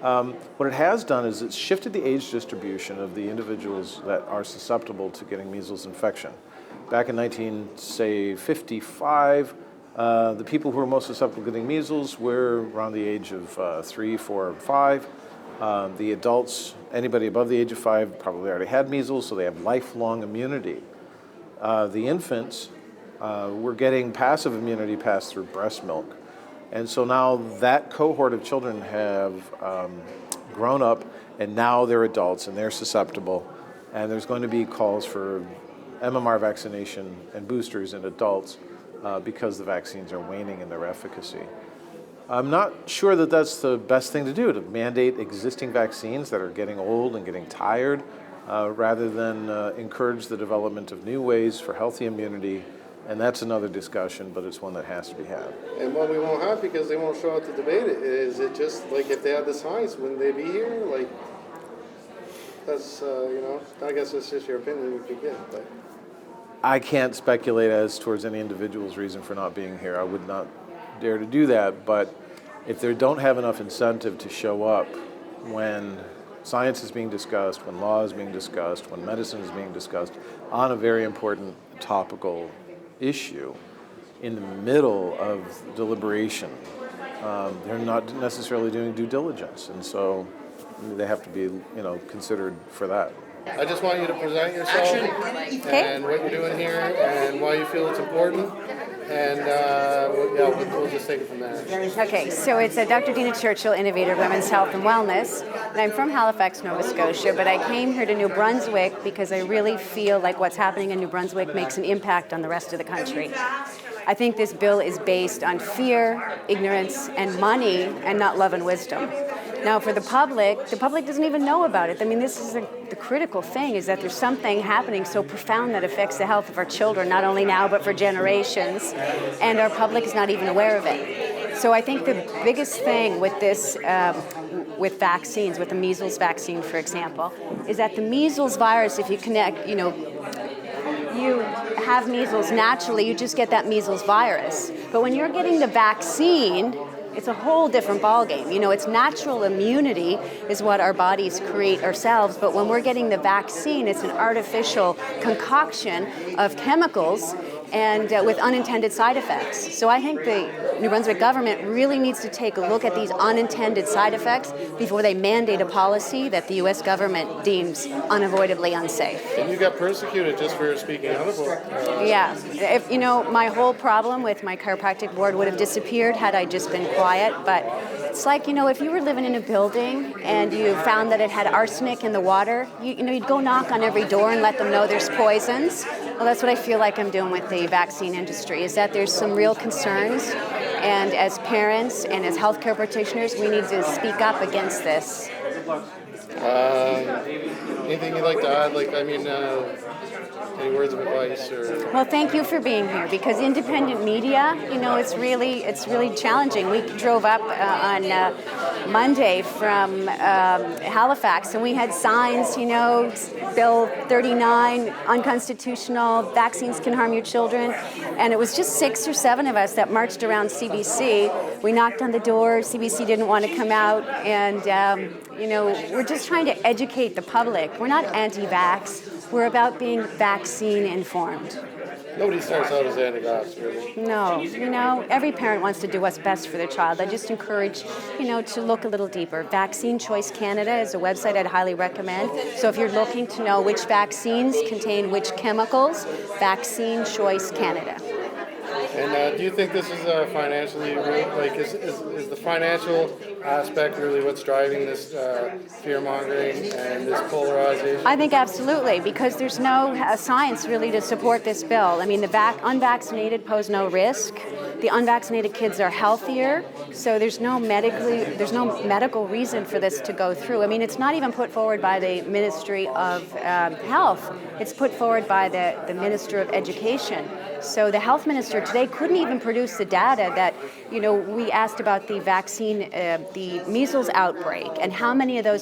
What it has done is it's shifted the age distribution of the individuals that are susceptible to getting measles infection. Back in 1955, the people who were most susceptible to getting measles were around the age of 3, 4, and 5. The adults, anybody above the age of 5, probably already had measles, so they have lifelong immunity. The infants were getting passive immunity passed through breast milk. And so now that cohort of children have grown up, and now they're adults, and they're susceptible. And there's going to be calls for MMR vaccination and boosters in adults because the vaccines are waning in their efficacy. I'm not sure that that's the best thing to do, to mandate existing vaccines that are getting old and getting tired, rather than encourage the development of new ways for healthy immunity. And that's another discussion, but it's one that has to be had. And what we won't have, because they won't show up to debate it, is it just, like, if they had the science, wouldn't they be here? Like, that's, I guess it's just your opinion we could get, but. I can't speculate as towards any individual's reason for not being here. I would not dare to do that, but if they don't have enough incentive to show up when science is being discussed, when law is being discussed, when medicine is being discussed on a very important topical issue in the middle of deliberation, they're not necessarily doing due diligence, and so they have to be, considered for that. I just want you to present yourself and what you're doing here and why you feel it's important. And we'll just take it from there. Okay, so it's Dr. Dina Churchill, Innovator of Women's Health and Wellness. And I'm from Halifax, Nova Scotia, but I came here to New Brunswick because I really feel like what's happening in New Brunswick makes an impact on the rest of the country. I think this bill is based on fear, ignorance, and money, and not love and wisdom. Now, for the public doesn't even know about it. I mean, this is the critical thing is that there's something happening so profound that affects the health of our children, not only now, but for generations, and our public is not even aware of it. So I think the biggest thing with this, with vaccines, with the measles vaccine, for example, is that the measles virus, if you connect, you have measles naturally, you just get that measles virus. But when you're getting the vaccine, it's a whole different ballgame. It's natural immunity is what our bodies create ourselves, but when we're getting the vaccine, it's an artificial concoction of chemicals and with unintended side effects. So I think the New Brunswick government really needs to take a look at these unintended side effects before they mandate a policy that the U.S. government deems unavoidably unsafe. And you got persecuted just for speaking out about Yeah. If, my whole problem with my chiropractic board would have disappeared had I just been quiet, but it's like, if you were living in a building and you found that it had arsenic in the water, you'd go knock on every door and let them know there's poisons. Well, that's what I feel like I'm doing with the vaccine industry, is that there's some real concerns, and as parents and as healthcare practitioners, we need to speak up against this. Anything you'd like to add? Any words of advice or? Well, thank you for being here, because independent media, it's really challenging. We drove up on Monday from Halifax, and we had signs, Bill 39, unconstitutional, vaccines can harm your children, and it was just 6 or 7 of us that marched around CBC. We knocked on the door, CBC didn't want to come out, and we're just trying to educate the public. We're not anti-vax. We're about being vaccine informed. Nobody starts out as anti-vax, really. No, every parent wants to do what's best for their child. I just encourage, to look a little deeper. Vaccine Choice Canada is a website I'd highly recommend. So if you're looking to know which vaccines contain which chemicals, Vaccine Choice Canada. And do you think this is financially, is the financial aspect really what's driving this fear-mongering and this polarization? I think absolutely, because there's no science really to support this bill. I mean, the unvaccinated pose no risk. The unvaccinated kids are healthier, so there's no medical reason for this to go through. I mean, it's not even put forward by the Ministry of Health. It's put forward by the Minister of Education. So the health minister today couldn't even produce the data that, we asked about the vaccine, the measles outbreak, and how many of the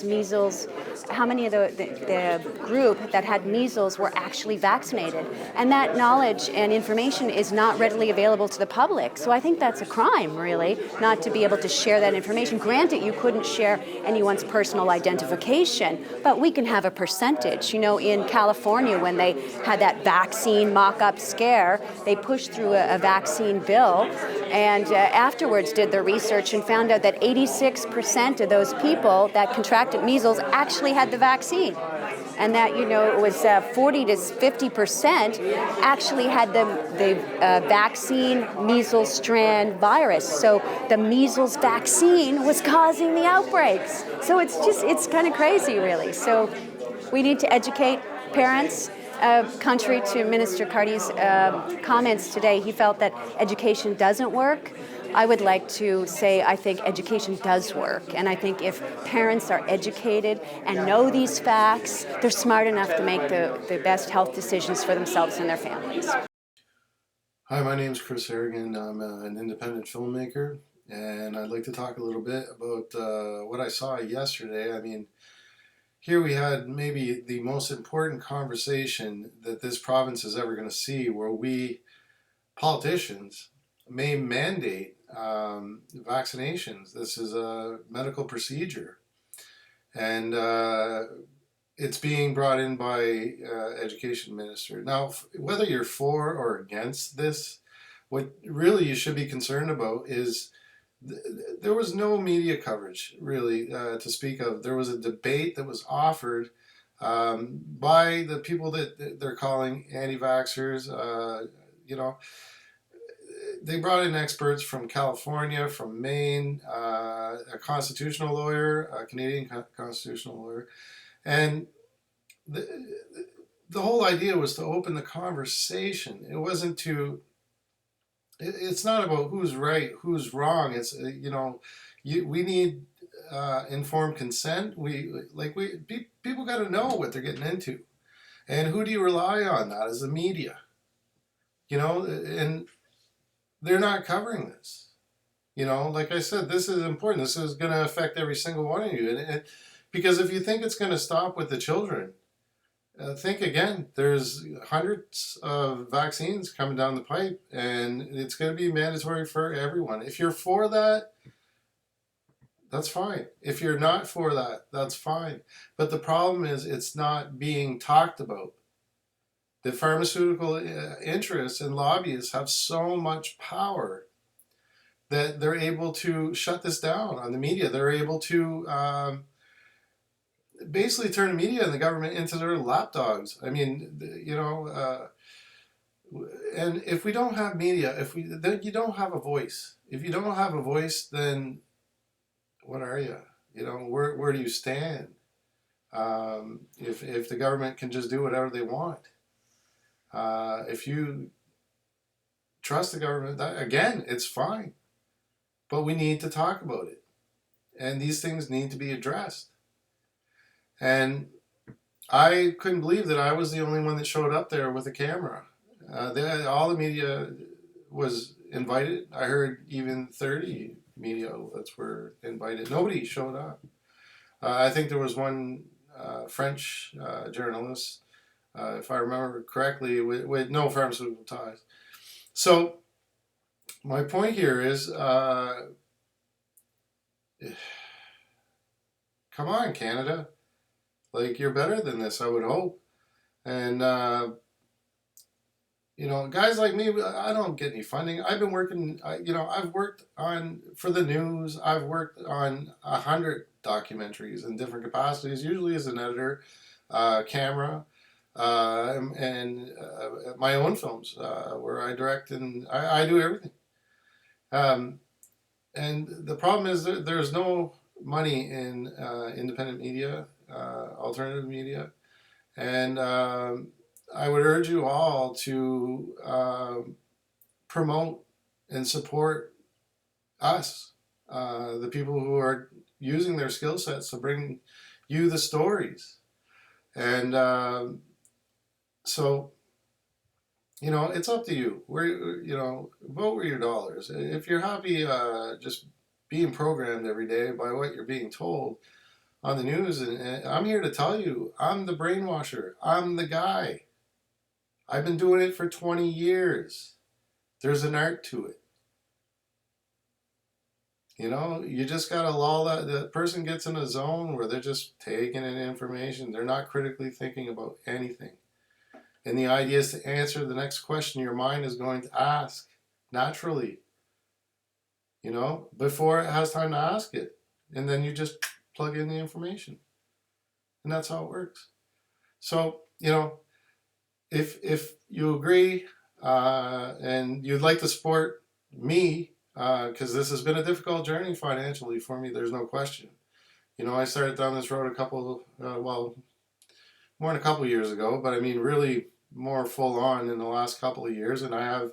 group that had measles were actually vaccinated. And that knowledge and information is not readily available to the public. So I think that's a crime, really, not to be able to share that information. Granted, you couldn't share anyone's personal identification, but we can have a percentage. In California, when they had that vaccine mock-up scare, they pushed through a vaccine bill, and afterwards did their research and found out that 86% of those people that contracted measles actually had the vaccine. And that, it was 40 to 50% actually had the vaccine measles strand virus. So the measles vaccine was causing the outbreaks. So it's kind of crazy, really. So we need to educate parents. Contrary to Minister Carty's comments today, he felt that education doesn't work. I would like to say I think education does work, and I think if parents are educated and know these facts, they're smart enough to make the best health decisions for themselves and their families. Hi, my name's Chris Harrigan. I'm an independent filmmaker, and I'd like to talk a little bit about what I saw yesterday. I mean, here we had maybe the most important conversation that this province is ever going to see, where we politicians may mandate vaccinations. This is a medical procedure, and it's being brought in by education minister. Now, whether you're for or against this, what really you should be concerned about is there was no media coverage really to speak of. There was a debate that was offered by the people that they're calling anti-vaxxers. They brought in experts from California, from Maine, a constitutional lawyer, a Canadian constitutional lawyer, and the whole idea was to open the conversation. It wasn't to. It's not about who's right, who's wrong. It's we need informed consent. People got to know what they're getting into, and who do you rely on? That is the media, and they're not covering this. Like I said, this is important. This is going to affect every single one of you, because if you think it's going to stop with the children, think again. There's hundreds of vaccines coming down the pipe, and it's going to be mandatory for everyone. If you're for that, that's fine. If you're not for that, that's fine. But the problem is it's not being talked about. The pharmaceutical interests and lobbyists have so much power that they're able to shut this down on the media. They're able to basically turn the media and the government into their lapdogs. I mean, and if we don't have media, then you don't have a voice. If you don't have a voice, then what are you? Where do you stand? If the government can just do whatever they want, if you trust the government, again, it's fine. But we need to talk about it, and these things need to be addressed. And I couldn't believe that I was the only one that showed up there with a camera. All the media was invited. I heard even 30 media outlets were invited. Nobody showed up. I think there was one French journalist, if I remember correctly, with no pharmaceutical ties. So my point here is, come on, Canada. Like, you're better than this, I would hope. And, guys like me, I don't get any funding. I've been working, I've worked for the news. I've worked on 100 documentaries in different capacities, usually as an editor, camera, and my own films, where I direct and I do everything. And the problem is that there's no money in independent media, alternative media, and I would urge you all to promote and support us, the people who are using their skill sets to bring you the stories. And so, it's up to you. Vote with your dollars. If you're happy just being programmed every day by what you're being told on the news, and I'm here to tell you, I'm the brainwasher. I'm the guy. I've been doing it for 20 years. There's an art to it. You just got to lull the person gets in a zone where they're just taking in information. They're not critically thinking about anything. And the idea is to answer the next question your mind is going to ask naturally, before it has time to ask it. And then you just plug in the information. And that's how it works. So, if you agree and you'd like to support me, because this has been a difficult journey financially for me, there's no question. I started down this road more than a couple years ago, but I mean really more full on in the last couple of years, and I have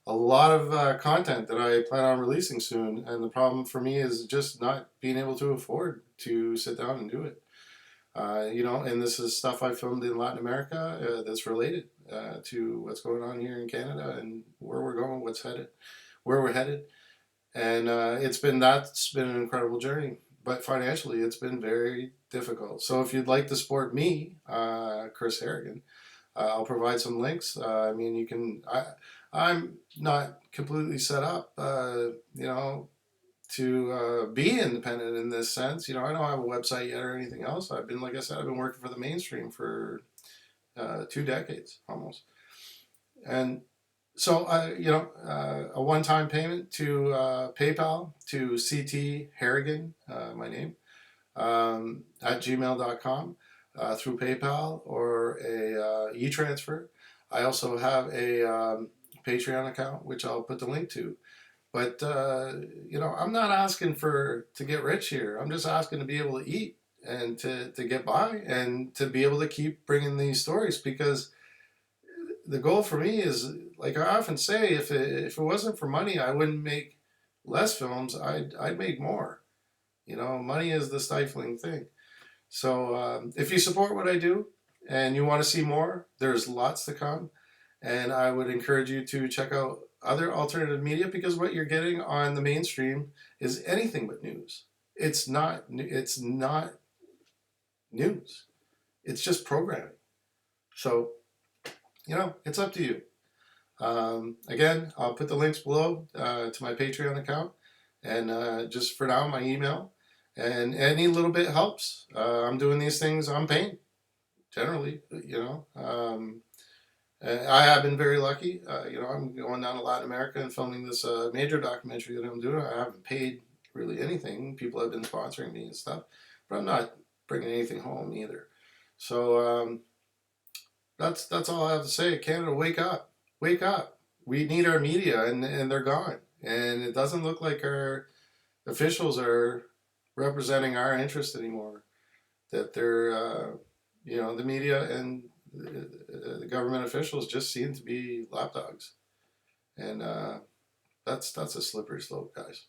a lot of content that I plan on releasing soon, and the problem for me is just not being able to afford to sit down and do it. And this is stuff I filmed in Latin America that's related to what's going on here in Canada and where we're going, where we're headed. And that's been an incredible journey. But financially, it's been very difficult. So if you'd like to support me, Chris Harrigan, I'll provide some links. You can. I'm not completely set up, to be independent in this sense. I don't have a website yet or anything else. I've been working for the mainstream for 2 decades almost. And so, a one-time payment to PayPal to CT Harrigan, my name, at gmail.com, through PayPal or a e-transfer. I also have a Patreon account, which I'll put the link to. But, I'm not asking to get rich here. I'm just asking to be able to eat and to get by and to be able to keep bringing these stories, because the goal for me is, like I often say, if it wasn't for money, I wouldn't make less films. I'd make more. You know, money is the stifling thing. So if you support what I do and you want to see more, there's lots to come. And I would encourage you to check out other alternative media, because what you're getting on the mainstream is anything but news. It's not. It's not news. It's just programming. So, you know, it's up to you. Again, I'll put the links below to my Patreon account, and just for now, my email. And any little bit helps. I'm doing these things on pain, generally, you know. I have been very lucky. You know, I'm going down to Latin America and filming this major documentary that I'm doing. I haven't paid really anything. People have been sponsoring me and stuff, but I'm not bringing anything home either. So that's all I have to say. Canada, wake up, wake up. We need our media, and they're gone. And it doesn't look like our officials are representing our interest anymore. That they're, you know, the media and the government officials just seem to be lapdogs, and that's a slippery slope, guys.